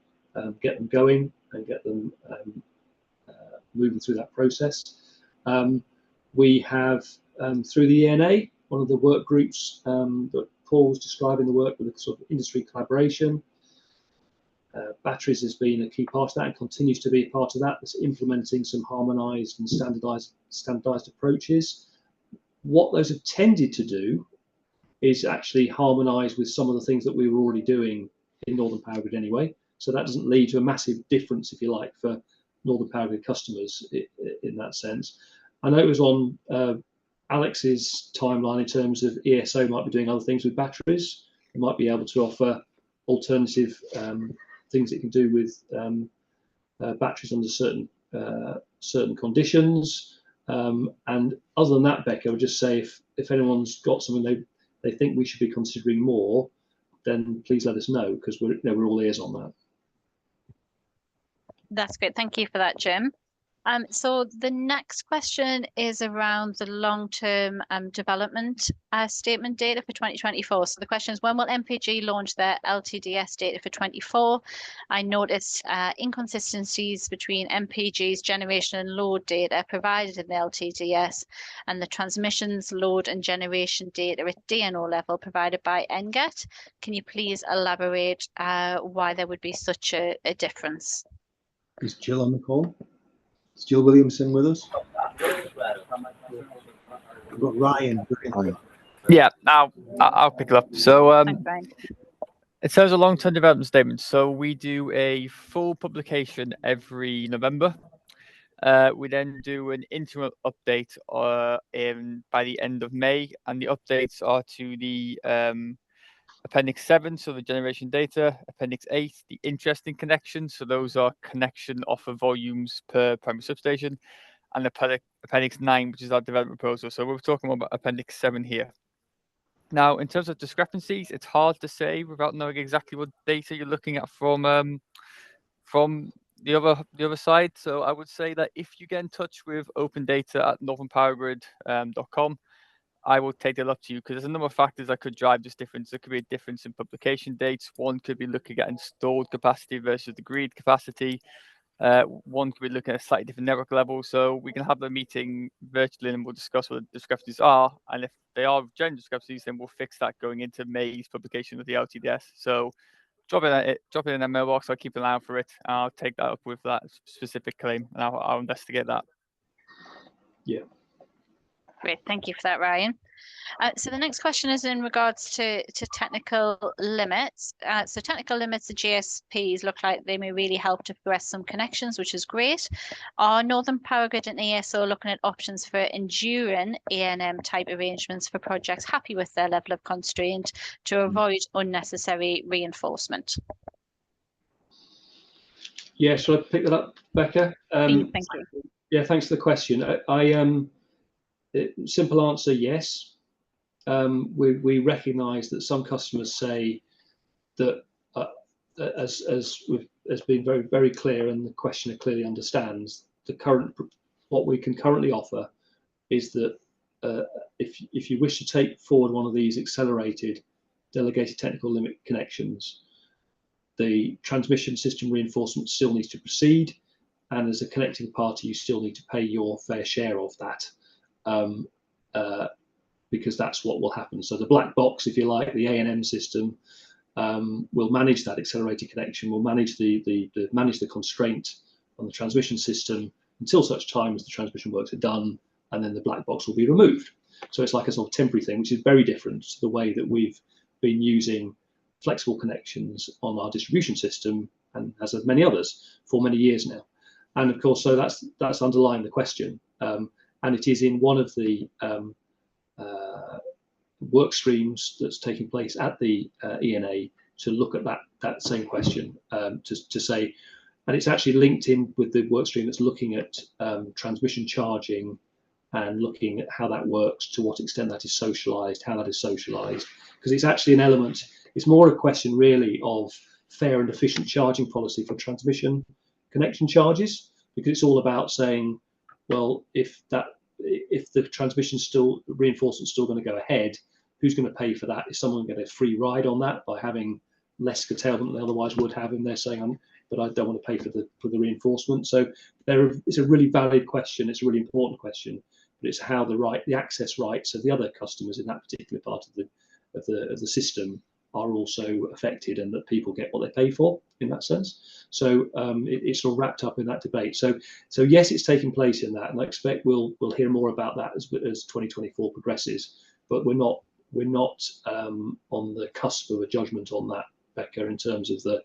get them going and get them moving through that process. We have, through the ENA, one of the work groups that Paul was describing, the work with the sort of industry collaboration. Batteries has been a key part of that and continues to be a part of that. It's implementing some harmonised and standardised approaches. What those have tended to do is actually harmonise with some of the things that we were already doing in Northern Power Grid anyway. So that doesn't lead to a massive difference, if you like, for Northern Power Grid customers in that sense. I know it was on Alex's timeline in terms of ESO might be doing other things with batteries. It might be able to offer alternative things it can do with batteries under certain conditions. And other than that, Becca, I would just say if anyone's got something they think we should be considering more, then please let us know, because we're all ears on that. That's great. Thank you for that, Jim. So the next question is around the long-term development statement data for 2024. So the question is, when will MPG launch their LTDS data for 24? I noticed inconsistencies between MPG's generation and load data provided in the LTDS and the transmissions, load and generation data at DNO level provided by NGET. Can you please elaborate why there would be such a difference? Is Jill on the call? Is Jill Williamson with us? We've got Ryan. Yeah, I'll pick it up. So Thanks, Ryan. it says a long-term development statement. So we do a full publication every November. We then do an interim update by the end of May, and the updates are to the Appendix 7, so the generation data, Appendix 8, the interesting connections, so those are connection offer volumes per primary substation, and Appendix 9, which is our development proposal. So we're talking about Appendix 7 here. Now, in terms of discrepancies, it's hard to say without knowing exactly what data you're looking at from the other side. So I would say that if you get in touch with open data at northernpowergrid.com, I will take that up to you, because there's a number of factors that could drive this difference. There could be a difference in publication dates. One could be looking at installed capacity versus agreed capacity. One could be looking at a slightly different network level. So we can have the meeting virtually and we'll discuss what the discrepancies are. And if they are genuine discrepancies, then we'll fix that going into May's publication of the LTDS. So drop it in their mailbox. I'll keep an eye out for it. I'll take that up with that specific claim, and I'll investigate that. Yeah. Great, thank you for that, Ryan. So the next question is in regards to technical limits. So technical limits, the GSPs look like they may really help to progress some connections, which is great. Are Northern Power Grid and ESO looking at options for enduring A&M type arrangements for projects happy with their level of constraint to avoid unnecessary reinforcement? Yeah, shall I pick that up, Becca? Thank you. Yeah, thanks for the question. Simple answer, yes. We recognise that some customers say that, as been very, very clear, and the questioner clearly understands, what we can currently offer is that if you wish to take forward one of these accelerated delegated technical limit connections, the transmission system reinforcement still needs to proceed, and as a connecting party, you still need to pay your fair share of that. Because that's what will happen. So the black box, if you like, the A&M system, will manage that accelerated connection, will manage the constraint on the transmission system until such time as the transmission works are done, and then the black box will be removed. So it's like a sort of temporary thing, which is very different to the way that we've been using flexible connections on our distribution system, and as of many others, for many years now. And of course, so that's underlying the question, and it is in one of the work streams that's taking place at the ENA to look at that same question, to say, and it's actually linked in with the work stream that's looking at transmission charging and looking at how that works, to what extent that is socialised, how that is socialised, because it's actually an element. It's more a question really of fair and efficient charging policy for transmission connection charges, because it's all about saying, well, if the transmission reinforcement is still going to go ahead, who's going to pay for that? Is someone going to get a free ride on that by having less curtailment than they otherwise would have? And they're saying, but I don't want to pay for the reinforcement. So it's a really valid question. It's a really important question, but it's how the access rights of the other customers in that particular part of the system are also affected, and that people get what they pay for in that sense. So it's sort of wrapped up in that debate. So yes, it's taking place in that, and I expect we'll hear more about that as 2024 progresses. But we're not on the cusp of a judgment on that, Becca, in terms of the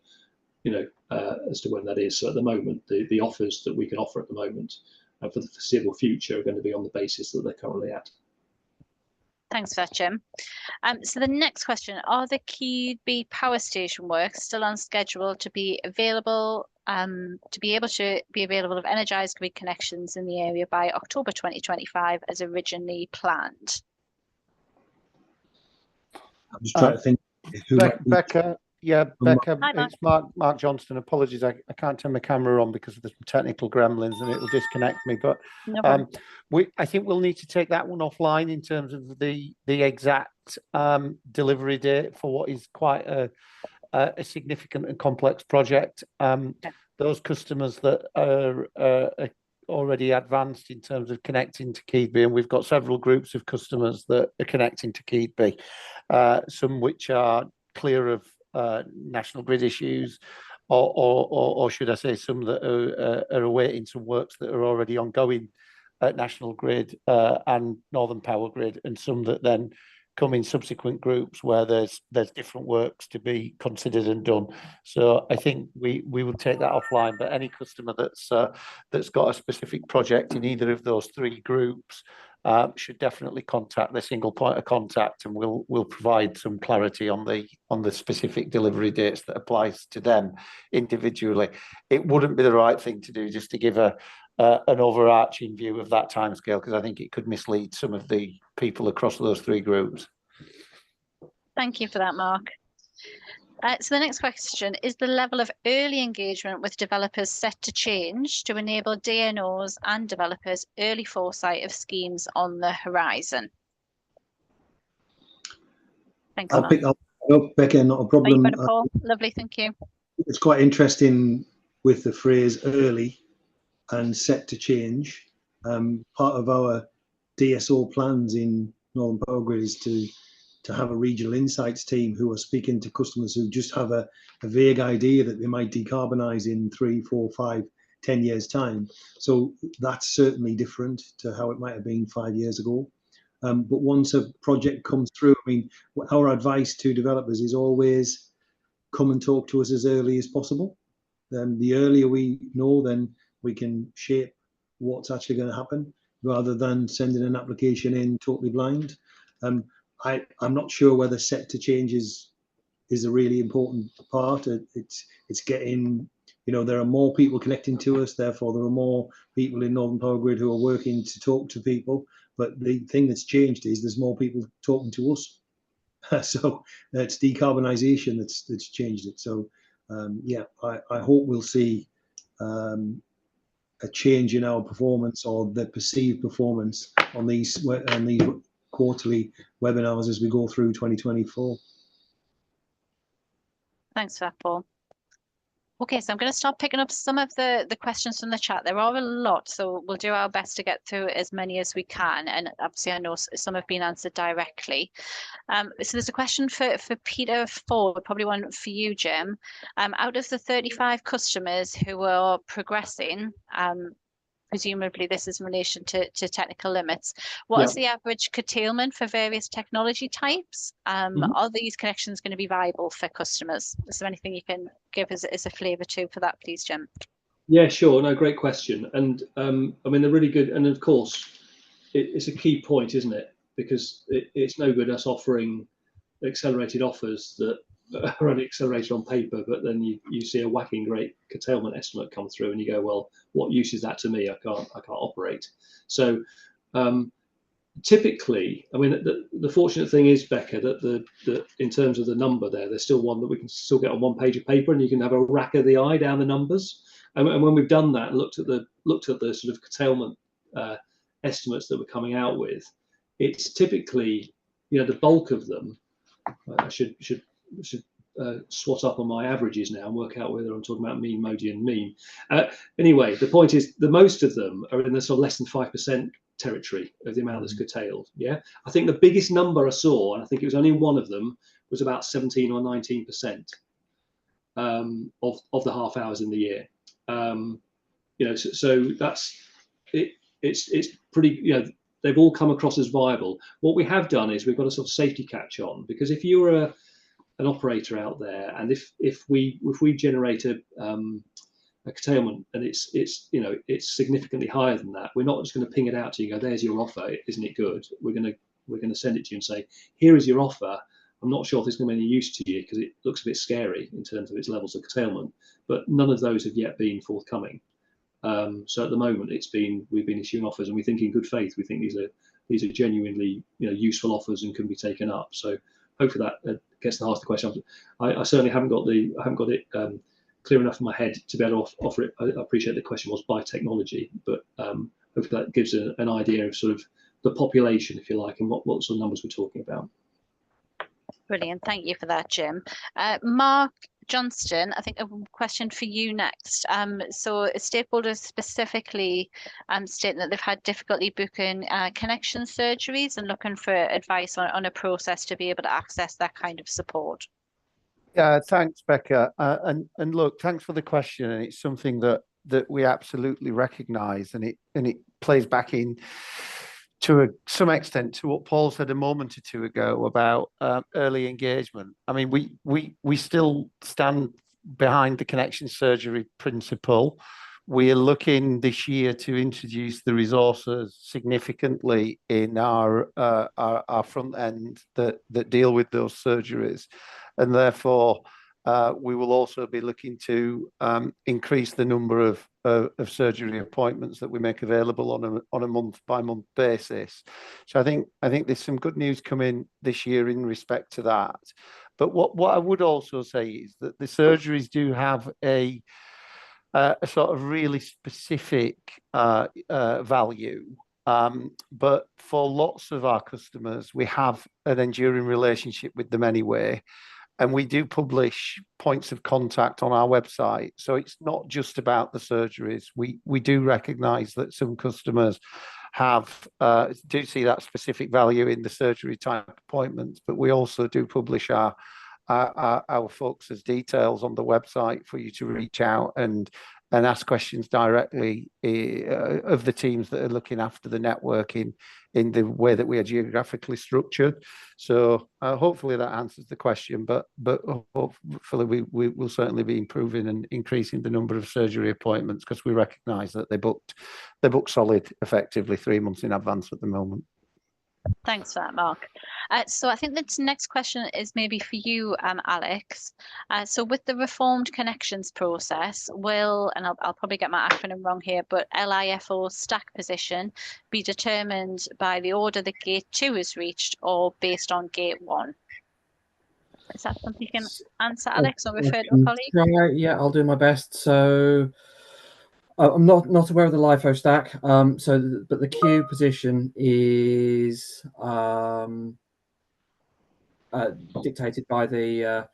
as to when that is. So at the moment, the offers that we can offer at the moment for the foreseeable future are going to be on the basis that they're currently at. Thanks for that, Jim. So the next question, are the Keadby power station works still on schedule to be available, of energised grid connections in the area by October 2025 as originally planned? I'm just trying to think. Becca, Becca, Hi, Mark. it's Mark Johnston. Apologies, I can't turn my camera on because of the technical gremlins and it will disconnect me. But No problem. I think we'll need to take that one offline in terms of the exact delivery date for what is quite a significant and complex project. Those customers that are already advanced in terms of connecting to Keadby, and we've got several groups of customers that are connecting to Keadby, some which are clear of national grid issues, or should I say some that are awaiting some works that are already ongoing at National Grid and Northern Power Grid, and some that then come in subsequent groups where there's different works to be considered and done. So I think we will take that offline, but any customer that's got a specific project in either of those three groups should definitely contact the single point of contact, and we'll provide some clarity on the specific delivery dates that applies to them individually. It wouldn't be the right thing to do just to give an overarching view of that timescale, because I think it could mislead some of the people across those three groups. Thank you for that, Mark. So the next question, is the level of early engagement with developers set to change to enable DNOs and developers early foresight of schemes on the horizon? Thanks, I'll Mark. pick up, Becca, not a problem. Oh, you got it, Paul. Lovely, thank you. It's quite interesting with the phrase early and set to change. Part of our DSO plans in Northern Power Grid is to to have a regional insights team who are speaking to customers who just have a vague idea that they might decarbonise in 3, 4, 5, 10 years' time. So that's certainly different to how it might have been 5 years ago. But once a project comes through, I mean, our advice to developers is always come and talk to us as early as possible. The earlier we know, then we can shape what's actually going to happen, rather than sending an application in totally blind. I'm not sure whether set to change is a really important part. It's getting, there are more people connecting to us, therefore there are more people in Northern Power Grid who are working to talk to people. But the thing that's changed is there's more people talking to us. So it's decarbonisation that's changed it. So yeah, I hope we'll see a change in our performance, or the perceived performance, on these quarterly webinars as we go through 2024. Thanks for that, Paul. Okay, so I'm going to start picking up some of the questions from the chat. There are a lot, so we'll do our best to get through as many as we can. And obviously, I know some have been answered directly. So there's a question for Peter Ford, probably one for you, Jim. Out of the 35 customers who are progressing, presumably this is in relation to technical limits, what is the average curtailment for various technology types? Are these connections going to be viable for customers? Is there anything you can give as a flavour to for that, please, Jim? Yeah, sure. No, great question. And I mean, they're really good. And of course, it's a key point, isn't it? Because it's no good us offering accelerated offers that are only accelerated on paper, but then you see a whacking great curtailment estimate come through, and you go, well, what use is that to me? I can't operate. So typically, I mean, the fortunate thing is, Becca, that in terms of the number there's still one that we can still get on one page of paper, and you can have a rack of the eye down the numbers. And when we've done that, and looked at the sort of curtailment estimates that we're coming out with, it's typically, the bulk of them. I should swat up on my averages now and work out whether I'm talking about mean, modi, and mean. Anyway, the point is, the most of them are in the sort of less than 5% territory of the amount that's curtailed. Yeah, I think the biggest number I saw, and I think it was only one of them, was about 17 or 19% of the half hours in the year. So that's it. It's pretty. They've all come across as viable. What we have done is we've got a sort of safety catch on, because if you're an operator out there, and if we generate a curtailment and it's significantly higher than that, we're not just going to ping it out to you and go, there's your offer, isn't it good? We're going to send it to you and say, here is your offer. I'm not sure if it's going to be any use to you, because it looks a bit scary in terms of its levels of curtailment, but none of those have yet been forthcoming. So at the moment, we've been issuing offers, and we think in good faith. We think these are genuinely useful offers and can be taken up. So hopefully that gets the heart of the question. I certainly haven't got it clear enough in my head to be able to offer it. I appreciate the question was by technology, but hopefully that gives an idea of sort of the population, if you like, and what sort of numbers we're talking about. Brilliant. Thank you for that, Jim. Mark Johnston, I think a question for you next. So stakeholders specifically stating that they've had difficulty booking connection surgeries and looking for advice on a process to be able to access that kind of support. Yeah, thanks, Becca. And look, thanks for the question. And it's something that we absolutely recognise, and it plays back in to some extent to what Paul said a moment or two ago about early engagement. I mean, we still stand behind the connection surgery principle. We are looking this year to introduce the resources significantly in our front end that deal with those surgeries, and therefore we will also be looking to increase the number of surgery appointments that we make available on a month-by-month basis. So I think there's some good news coming this year in respect to that. But what I would also say is that the surgeries do have a sort of really specific value. But for lots of our customers, we have an enduring relationship with them anyway. And we do publish points of contact on our website. So it's not just about the surgeries. We do recognise that some customers do see that specific value in the surgery type appointments, but we also do publish our folks as details on the website for you to reach out and ask questions directly of the teams that are looking after the networking in the way that we are geographically structured. So hopefully that answers the question, but hopefully we will certainly be improving and increasing the number of surgery appointments, because we recognise that they book solid effectively 3 months in advance at the moment. Thanks for that, Mark. So I think the next question is maybe for you, Alex. So with the reformed connections process, and I'll probably get my acronym wrong here, but LIFO stack position be determined by the order that gate 2 is reached or based on gate 1? Is that something you can answer, Alex, or refer to a colleague? Yeah, I'll do my best. So I'm not aware of the LIFO stack. But the queue position is dictated by the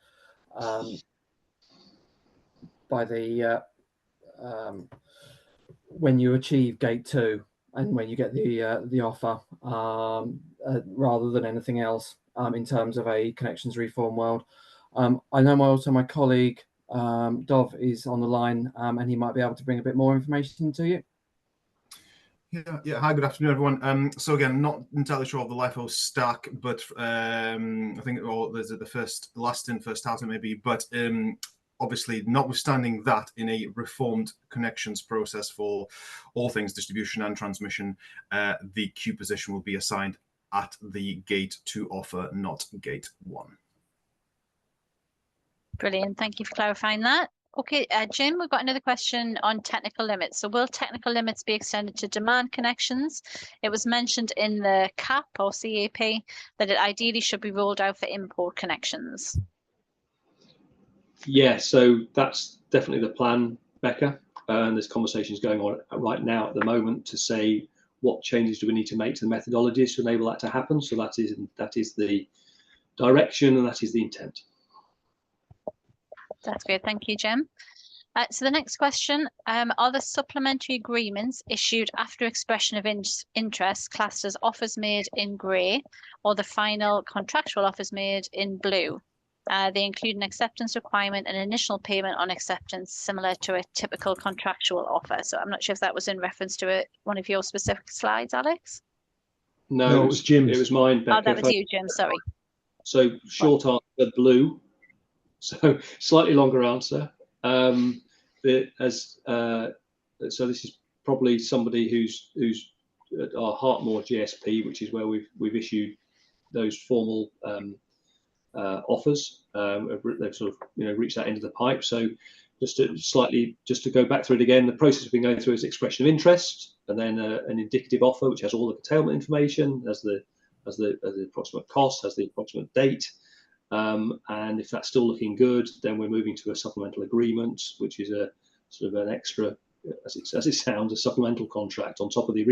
when you achieve gate 2 and when you get the offer, rather than anything else in terms of a connections reform world. I know my colleague Dov is on the line, and he might be able to bring a bit more information to you. Yeah. Hi, good afternoon, everyone. So again, not entirely sure of the LIFO stack, but I think there's the last in, first out, maybe. But obviously, notwithstanding that, in a reformed connections process for all things distribution and transmission, the queue position will be assigned at the gate 2 offer, not gate 1. Brilliant. Thank you for clarifying that. Okay, Jim, we've got another question on technical limits. So will technical limits be extended to demand connections? It was mentioned in the CAP or CAP that it ideally should be rolled out for import connections. Yeah, so that's definitely the plan, Becca. And there's conversations going on right now at the moment to say what changes do we need to make to the methodologies to enable that to happen. So that is the direction and that is the intent. That's great. Thank you, Jim. So the next question, are the supplementary agreements issued after expression of interest classed as offers made in grey or the final contractual offers made in blue? They include an acceptance requirement and initial payment on acceptance similar to a typical contractual offer. So I'm not sure if that was in reference to one of your specific slides, Alex? No, it was Jim's. It was mine, Becca. Oh, that was you, Jim, sorry. So short answer, blue. So slightly longer answer. So this is probably somebody who's at our Hartmore GSP, which is where we've issued those formal offers. They've sort of reached that end of the pipe. So just to go back through it again, the process we've been going through is expression of interest, and then an indicative offer which has all the curtailment information, as the approximate cost, has the approximate date. And if that's still looking good, then we're moving to a supplemental agreement, which is a sort of an extra, as it sounds, a supplemental contract on top of the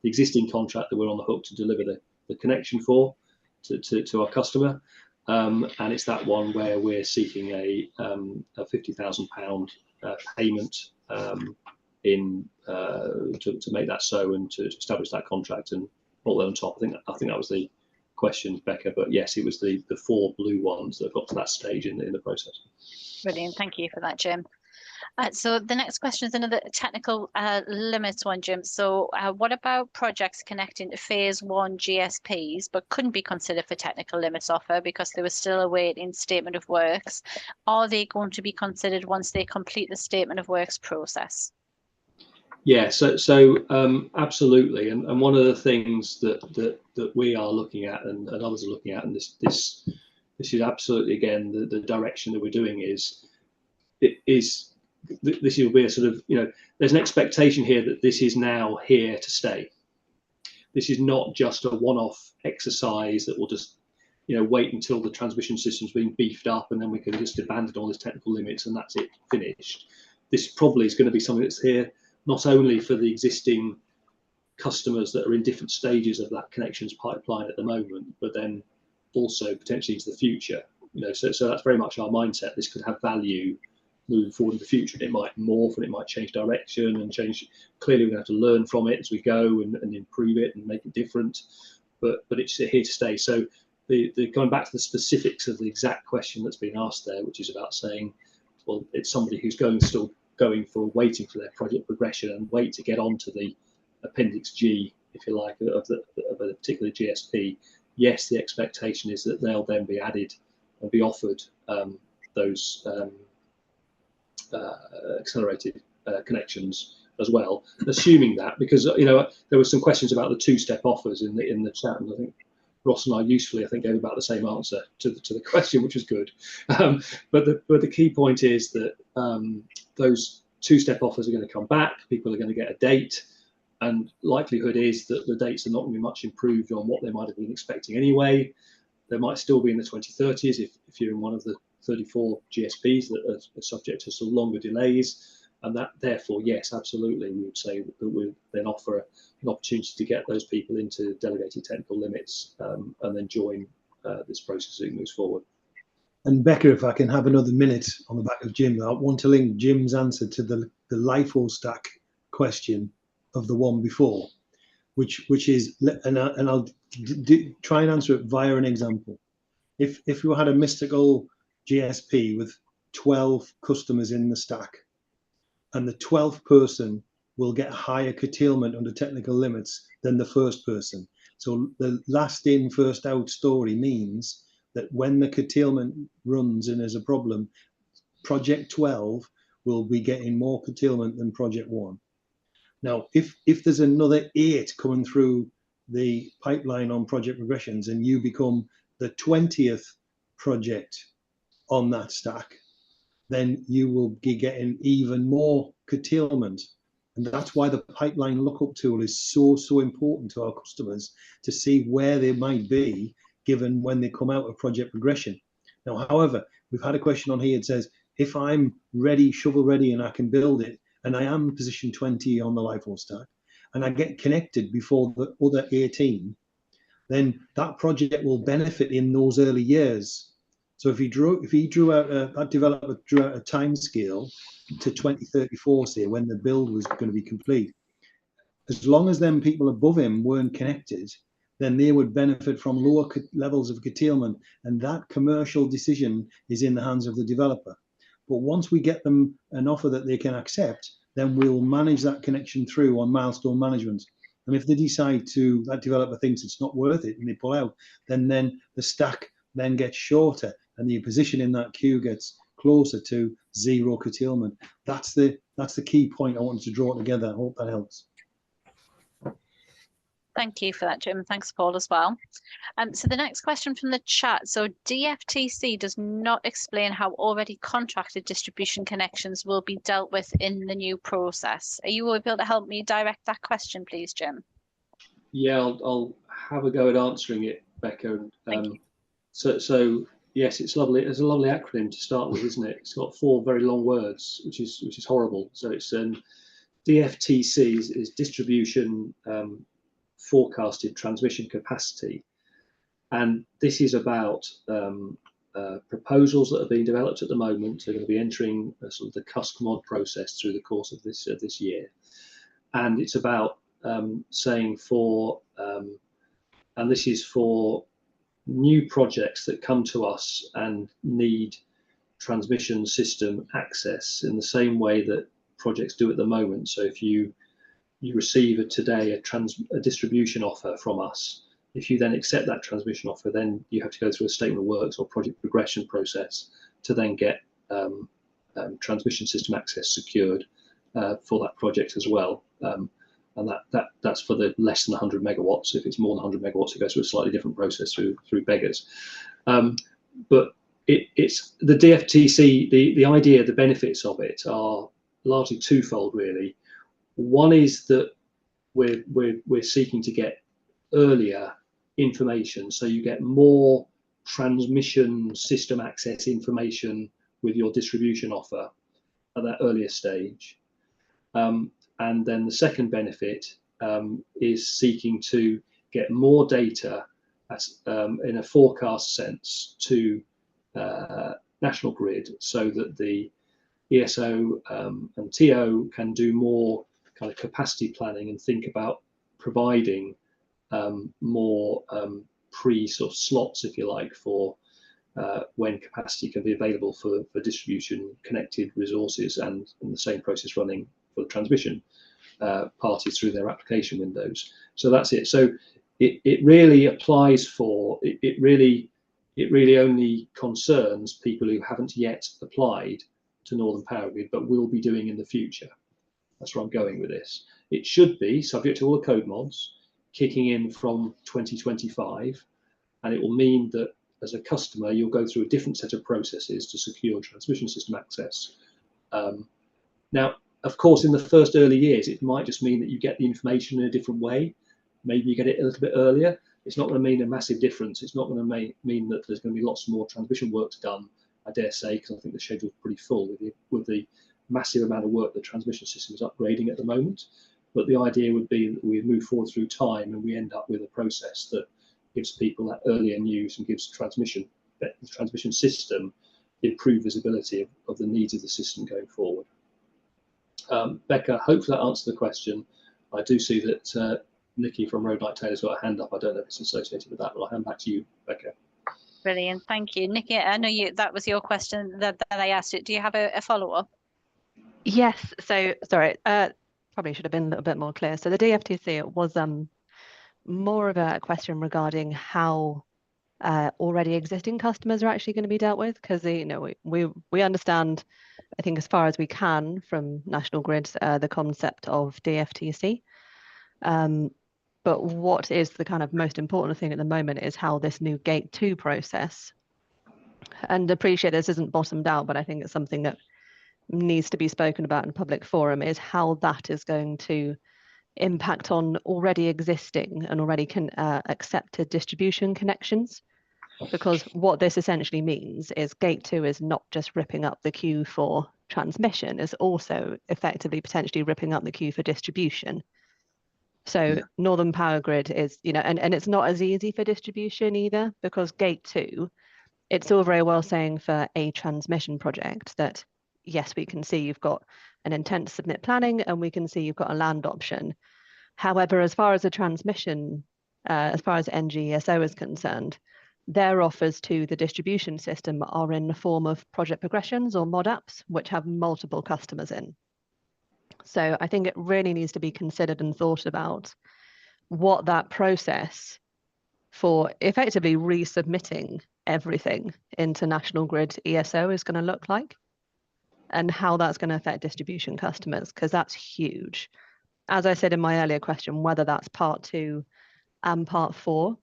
existing contract that we're on the hook to deliver the connection for to our customer. And it's that one where we're seeking a £50,000 payment to make that so, and to establish that contract and all that on top. I think that was the questions, Becca, but yes, it was the 4 blue ones that got to that stage in the process. Brilliant, thank you for that, Jim. So the next question is another technical limits one, Jim. So what about projects connecting to phase 1 GSPs but couldn't be considered for technical limits offer because they were still awaiting statement of works? Are they going to be considered once they complete the statement of works process? Yeah, so absolutely, and one of the things that we are looking at and others are looking at, and this is absolutely again the direction that we're doing is this will be a sort of there's an expectation here that this is now here to stay. This is not just a one-off exercise that will just wait until the transmission system's been beefed up and then we can just abandon all these technical limits and that's it, finished. This probably is going to be something that's here not only for the existing customers that are in different stages of that connections pipeline at the moment, but then also potentially into the future. So that's very much our mindset. This could have value moving forward in the future. And it might morph and it might change direction and change. Clearly, we're going to have to learn from it as we go and improve it and make it different. But it's here to stay. So going back to the specifics of the exact question that's been asked there, which is about saying, well, it's somebody who's waiting for their project progression and wait to get onto the Appendix G, if you like, of a particular GSP. Yes, the expectation is that they'll then be added and be offered those accelerated connections as well, assuming that, because there were some questions about the two-step offers in the chat, and I think Ross and I usefully, gave about the same answer to the question, which was good. But the key point is that those two-step offers are going to come back. People are going to get a date, and likelihood is that the dates are not going to be much improved on what they might have been expecting anyway. They might still be in the 2030s if you're in one of the 34 GSPs that are subject to some longer delays. And that, therefore, yes, absolutely, we would say that we then offer an opportunity to get those people into delegated technical limits and then join this process as it moves forward. And Becca, if I can have another minute on the back of Jim, I want to link Jim's answer to the LIFO stack question of the one before, which is, and I'll try and answer it via an example. If you had a mystical GSP with 12 customers in the stack, and the 12th person will get higher curtailment under technical limits than the first person. So the last in, first out story means that when the curtailment runs and there's a problem, project 12 will be getting more curtailment than project 1. Now, if there's another 8 coming through the pipeline on project progressions and you become the 20th project on that stack, then you will be getting even more curtailment. And that's why the pipeline lookup tool is so important to our customers, to see where they might be given when they come out of project progression. Now, however, we've had a question on here that says, if I'm ready, shovel ready, and I can build it, and I am position 20 on the LIFO stack, and I get connected before the other 18, then that project will benefit in those early years. So if he drew out that developer drew out a time scale to 2034, say, when the build was going to be complete, as long as them people above him weren't connected, then they would benefit from lower levels of curtailment, and that commercial decision is in the hands of the developer. But once we get them an offer that they can accept, then we'll manage that connection through on milestone management. And if they decide that developer thinks it's not worth it and they pull out, then the stack then gets shorter and the position in that queue gets closer to zero curtailment. That's the key point I wanted to draw together. I hope that helps. Thank you for that, Jim. Thanks, Paul, as well. So the next question from the chat. So DFTC does not explain how already contracted distribution connections will be dealt with in the new process. Are you able to help me direct that question, please, Jim? Yeah, I'll have a go at answering it, Becca. Thank you. So yes, it's lovely. It's a lovely acronym to start with, isn't it? It's got 4 very long words, which is horrible. So it's DFTC is distribution forecasted transmission capacity, and this is about proposals that are being developed at the moment. They're going to be entering sort of the CUSC-MOD process through the course of this year, and it's about saying and this is for new projects that come to us and need transmission system access in the same way that projects do at the moment. So if you receive today a distribution offer from us, if you then accept that transmission offer, then you have to go through a statement of works or project progression process to then get transmission system access secured for that project as well. And that's for the less than 100 megawatts. If it's more than 100 megawatts, it goes through a slightly different process through beggars. But it's the DFTC. The idea, the benefits of it are largely twofold, really. One is that we're seeking to get earlier information, so you get more transmission system access information with your distribution offer at that earlier stage. And then the second benefit is seeking to get more data in a forecast sense to National Grid, so that the ESO and TO can do more kind of capacity planning and think about providing more sort of slots, if you like, for when capacity can be available for distribution connected resources, and the same process running for the transmission parties through their application windows. So that's it. So it really applies for, it really only concerns people who haven't yet applied to Northern Power Grid, but will be doing in the future. That's where I'm going with this. It should be subject to all the code mods kicking in from 2025, and it will mean that as a customer, you'll go through a different set of processes to secure transmission system access. Now, of course, in the first early years, it might just mean that you get the information in a different way. Maybe you get it a little bit earlier. It's not going to mean a massive difference. It's not going to mean that there's going to be lots more transmission work done, I dare say, because I think the schedule's pretty full with the massive amount of work the transmission system is upgrading at the moment. But the idea would be that we move forward through time and we end up with a process that gives people that earlier news and gives the transmission system improved visibility of the needs of the system going forward. Becca, hopefully that answered the question. I do see that Nikki from Road Light Taylor's got a hand up. I don't know if it's associated with that, but I'll hand back to you, Becca. Brilliant, thank you. Nikki, I know that was your question that I asked you. Do you have a follow-up? Yes, so sorry, probably should have been a little bit more clear. So the DFTC was more of a question regarding how already existing customers are actually going to be dealt with, because we understand, I think, as far as we can from National Grid, the concept of DFTC. But what is the kind of most important thing at the moment is how this new Gate 2 process, and appreciate this isn't bottomed out, but I think it's something that needs to be spoken about in a public forum, is how that is going to impact on already existing and already accepted distribution connections. Because what this essentially means is Gate 2 is not just ripping up the queue for transmission, it's also effectively potentially ripping up the queue for distribution. So Northern Power Grid is, and it's not as easy for distribution either, because Gate 2, it's all very well saying for a transmission project that, yes, we can see you've got an intent to submit planning and we can see you've got a land option. However, as far as the transmission, as far as NGESO is concerned, their offers to the distribution system are in the form of project progressions or mod apps, which have multiple customers in. So I think it really needs to be considered and thought about what that process for effectively resubmitting everything into National Grid ESO is going to look like, and how that's going to affect distribution customers, because that's huge. As I said in my earlier question, whether that's part 2 and part 4,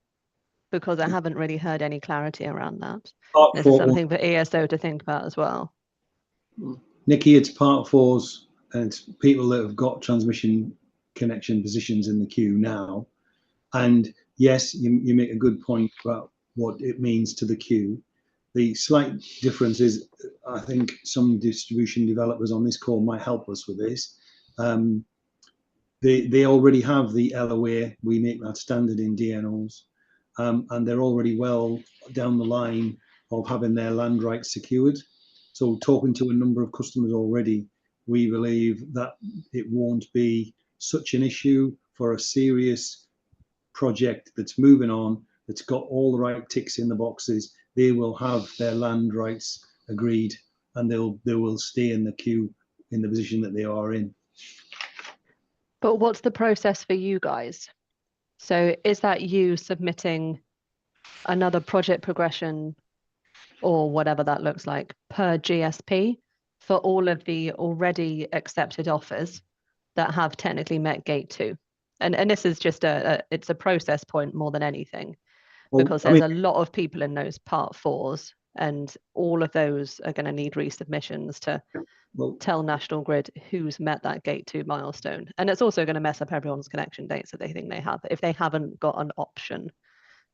because I haven't really heard any clarity around that. This is something for ESO to think about as well. Nikki, it's part 4s, and it's people that have got transmission connection positions in the queue now. And yes, you make a good point about what it means to the queue. The slight difference is, I think some distribution developers on this call might help us with this. They already have the LOA. We make that standard in DNOs, and they're already well down the line of having their land rights secured. So talking to a number of customers already, we believe that it won't be such an issue for a serious project that's moving on, that's got all the right ticks in the boxes. They will have their land rights agreed, and they will stay in the queue in the position that they are in. But what's the process for you guys? So is that you submitting another project progression or whatever that looks like per GSP for all of the already accepted offers that have technically met Gate 2? And this is just it's a process point more than anything, because there's a lot of people in those part 4s, and all of those are going to need resubmissions to tell National Grid who's met that Gate 2 milestone. And it's also going to mess up everyone's connection dates that they think they have if they haven't got an option,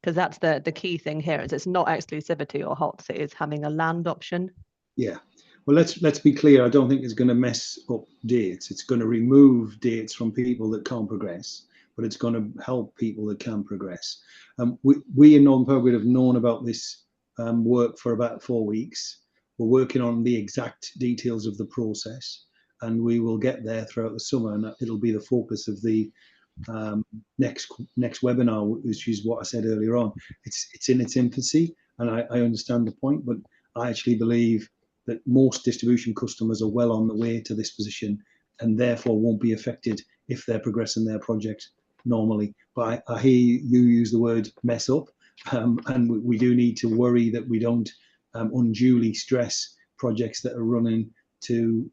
because that's the key thing here, is it's not exclusivity or HOTS, it is having a land option. Yeah, well, let's be clear. I don't think it's going to mess up dates. It's going to remove dates from people that can't progress, but it's going to help people that can progress. We in Northern Power Grid have known about this work for about 4 weeks. We're working on the exact details of the process, and we will get there throughout the summer, and it'll be the focus of the next webinar, which is what I said earlier on. It's in its infancy, and I understand the point, but I actually believe that most distribution customers are well on the way to this position, and therefore won't be affected if they're progressing their project normally. But I hear you use the word mess up, and we do need to worry that we don't unduly stress projects that are running to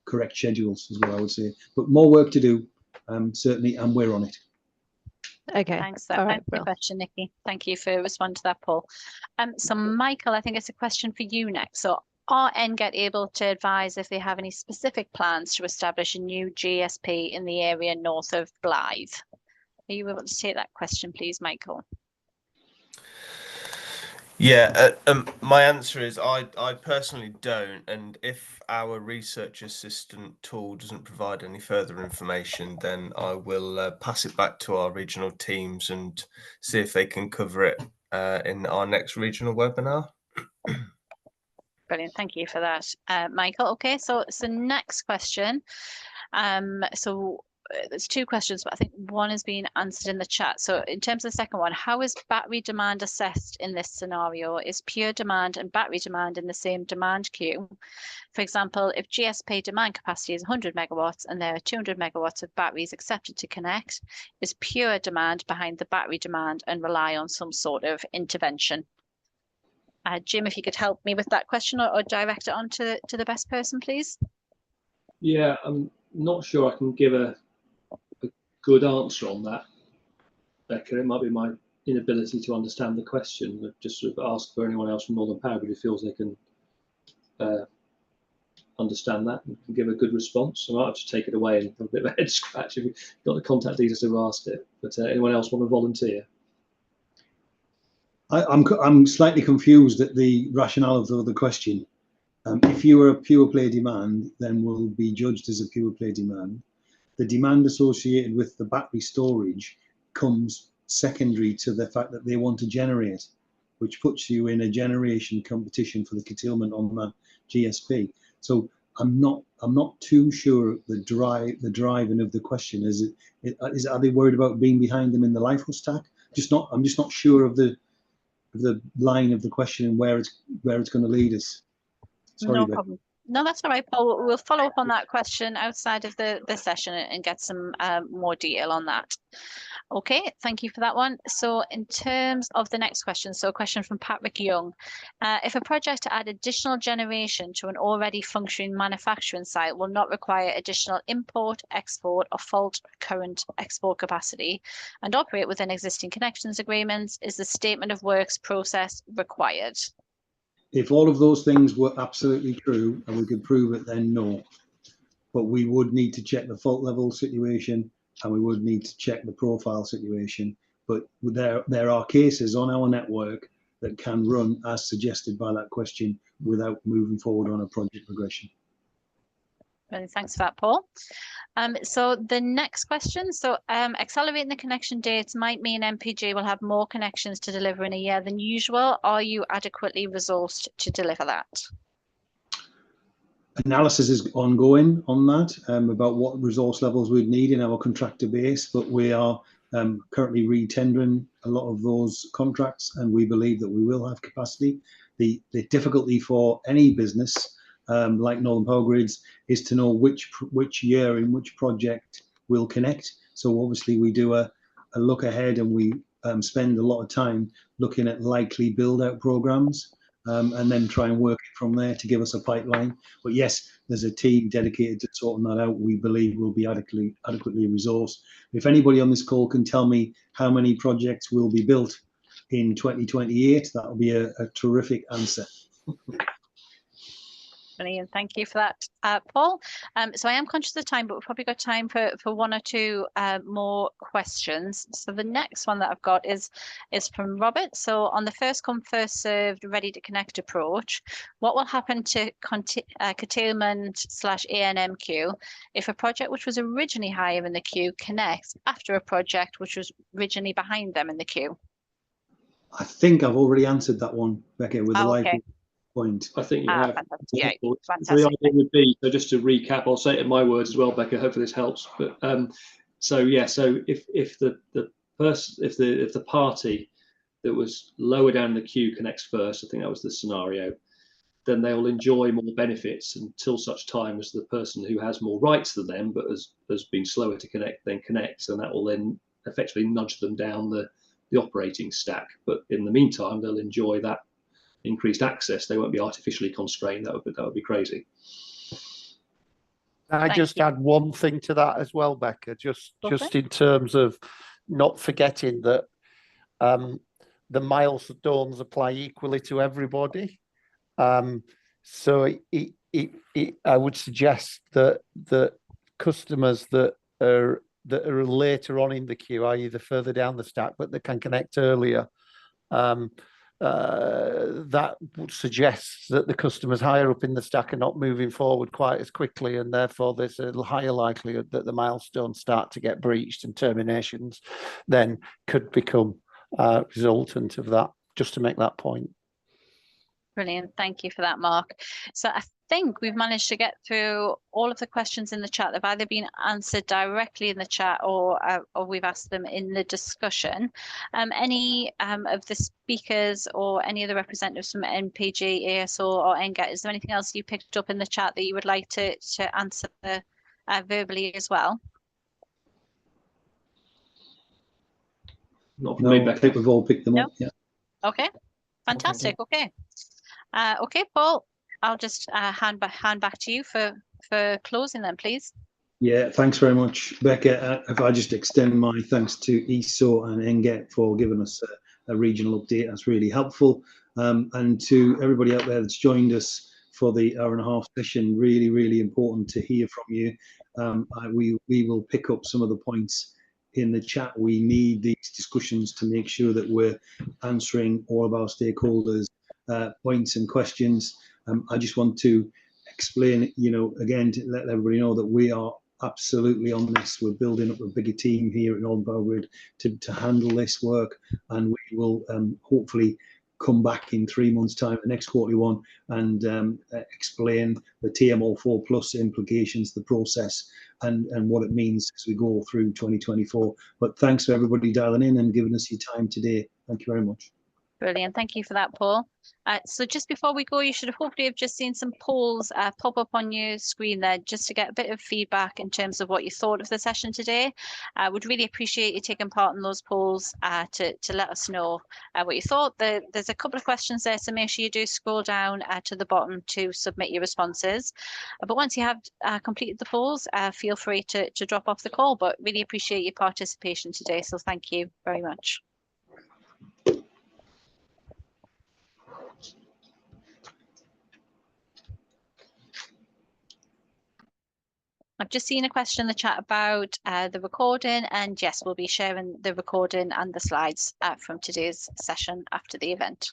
correct schedules, is what I would say. But more work to do, certainly, and we're on it. Okay. Thanks. All right, Thanks for the question, Nikki. Thank you for responding to that, Paul. So Michael, I think it's a question for you next. So are NGET able to advise if they have any specific plans to establish a new GSP in the area north of Blythe? Are you able to take that question, please, Michael? Yeah, my answer is I personally don't, and if our research assistant tool doesn't provide any further information, then I will pass it back to our regional teams and see if they can cover it in our next regional webinar. Brilliant, thank you for that, Michael. Okay, so next question. There's two questions, but I think one has been answered in the chat. So in terms of the second one, how is battery demand assessed in this scenario? Is pure demand and battery demand in the same demand queue? For example, if GSP demand capacity is 100 megawatts and there are 200 megawatts of batteries accepted to connect, is pure demand behind the battery demand and rely on some sort of intervention? Jim, if you could help me with that question or direct it on to the best person, please. Yeah, I'm not sure I can give a good answer on that, Becca. It might be my inability to understand the question. I've just sort of asked for anyone else from Northern Power Grid who feels they can understand that and can give a good response. I might have to take it away and have a bit of a head scratch if you've got the contact details to have asked it. But anyone else want to volunteer? I'm slightly confused at the rationale of the question. If you are a pure play demand, then will be judged as a pure play demand. The demand associated with the battery storage comes secondary to the fact that they want to generate, which puts you in a generation competition for the curtailment on the GSP. So I'm not too sure the driving of the question. Are they worried about being behind them in the LIFO stack? I'm just not sure of the line of the question and where it's going to lead us. Sorry, No problem. No, that's all right, Paul. We'll follow up on that question outside of the session and get some more detail on that. Okay, thank you for that one. So in terms of the next question, so a question from Patrick Young. If a project to add additional generation to an already functioning manufacturing site will not require additional import, export or fault current export capacity and operate within existing connections agreements, is the statement of works process required? If all of those things were absolutely true and we could prove it, then no. But we would need to check the fault level situation and we would need to check the profile situation. But there are cases on our network that can run as suggested by that question without moving forward on a project progression. Well, thanks for that, Paul. So the next question, so accelerating the connection dates might mean MPG will have more connections to deliver in a year than usual. Are you adequately resourced to deliver that? Analysis is ongoing on that, about what resource levels we'd need in our contractor base, but we are currently re-tendering a lot of those contracts and we believe that we will have capacity. The difficulty for any business like Northern Power Grids is to know which year in which project will connect. So obviously we do a look ahead and we spend a lot of time looking at likely build out programs and then try and work it from there to give us a pipeline. But yes, there's a team dedicated to sorting that out. We believe we'll be adequately resourced. If anybody on this call can tell me how many projects will be built in 2028, that'll be a terrific answer. Brilliant. Thank you for that, Paul. So I am conscious of time, but we've probably got time for one or two more questions. So the next one that I've got is from Robert. So on the first come, first served, ready to connect approach, what will happen to curtailment / A&M queue if a project which was originally higher in the queue connects after a project which was originally behind them in the queue? I think I've already answered that one, Becca, with the LIFO. point. I think you have. Fantastic. Yeah, The fantastic. idea would be, so just to recap, I'll say it in my words as well, Becca. Hopefully this helps. But so yeah, so if the party that was lower down the queue connects first, I think that was the scenario, then they will enjoy more benefits until such time as the person who has more rights than them but has been slower to connect then connects, and that will then effectively nudge them down the operating stack. But in the meantime, they'll enjoy that increased access. They won't be artificially constrained. That would be crazy. Can I just add one thing to that as well, Becca? Just in terms of not forgetting that the milestones apply equally to everybody. So I would suggest that customers that are later on in the queue, i.e. the further down the stack, but that can connect earlier, that would suggest that the customers higher up in the stack are not moving forward quite as quickly, and therefore there's a higher likelihood that the milestones start to get breached and terminations then could become resultant of that, just to make that point. Brilliant. Thank you for that, Mark. So I think we've managed to get through all of the questions in the chat. They've either been answered directly in the chat or we've asked them in the discussion. Any of the speakers or any of the representatives from NPG, ESO or NGET, is there anything else you picked up in the chat that you would like to answer verbally as well? Not from me, Becca. I think we've all picked them up. Yeah. Okay. Fantastic. Okay. Okay, Paul, I'll just hand back to you for closing then, please. Yeah, thanks very much, Becca. If I just extend my thanks to ESO and NGET for giving us a regional update, that's really helpful. And to everybody out there that's joined us for the hour-and-a-half session, really, really important to hear from you. We will pick up some of the points in the chat. We need these discussions to make sure that we're answering all of our stakeholders' points and questions. I just want to explain, again, to let everybody know that we are absolutely on this. We're building up a bigger team here at Northern Power Grid to handle this work, and we will hopefully come back in 3 months' time, the next quarterly one, and explain the TMO4 Plus implications, the process, and what it means as we go through 2024. But thanks for everybody dialing in and giving us your time today. Thank you very much. Brilliant. Thank you for that, Paul. So just before we go, you should have hopefully have just seen some polls pop up on your screen there, just to get a bit of feedback in terms of what you thought of the session today. I would really appreciate you taking part in those polls to let us know what you thought. There's a couple of questions there, so make sure you do scroll down to the bottom to submit your responses. But once you have completed the polls, feel free to drop off the call, but really appreciate your participation today. So thank you very much. I've just seen a question in the chat about the recording, and yes, we'll be sharing the recording and the slides from today's session after the event.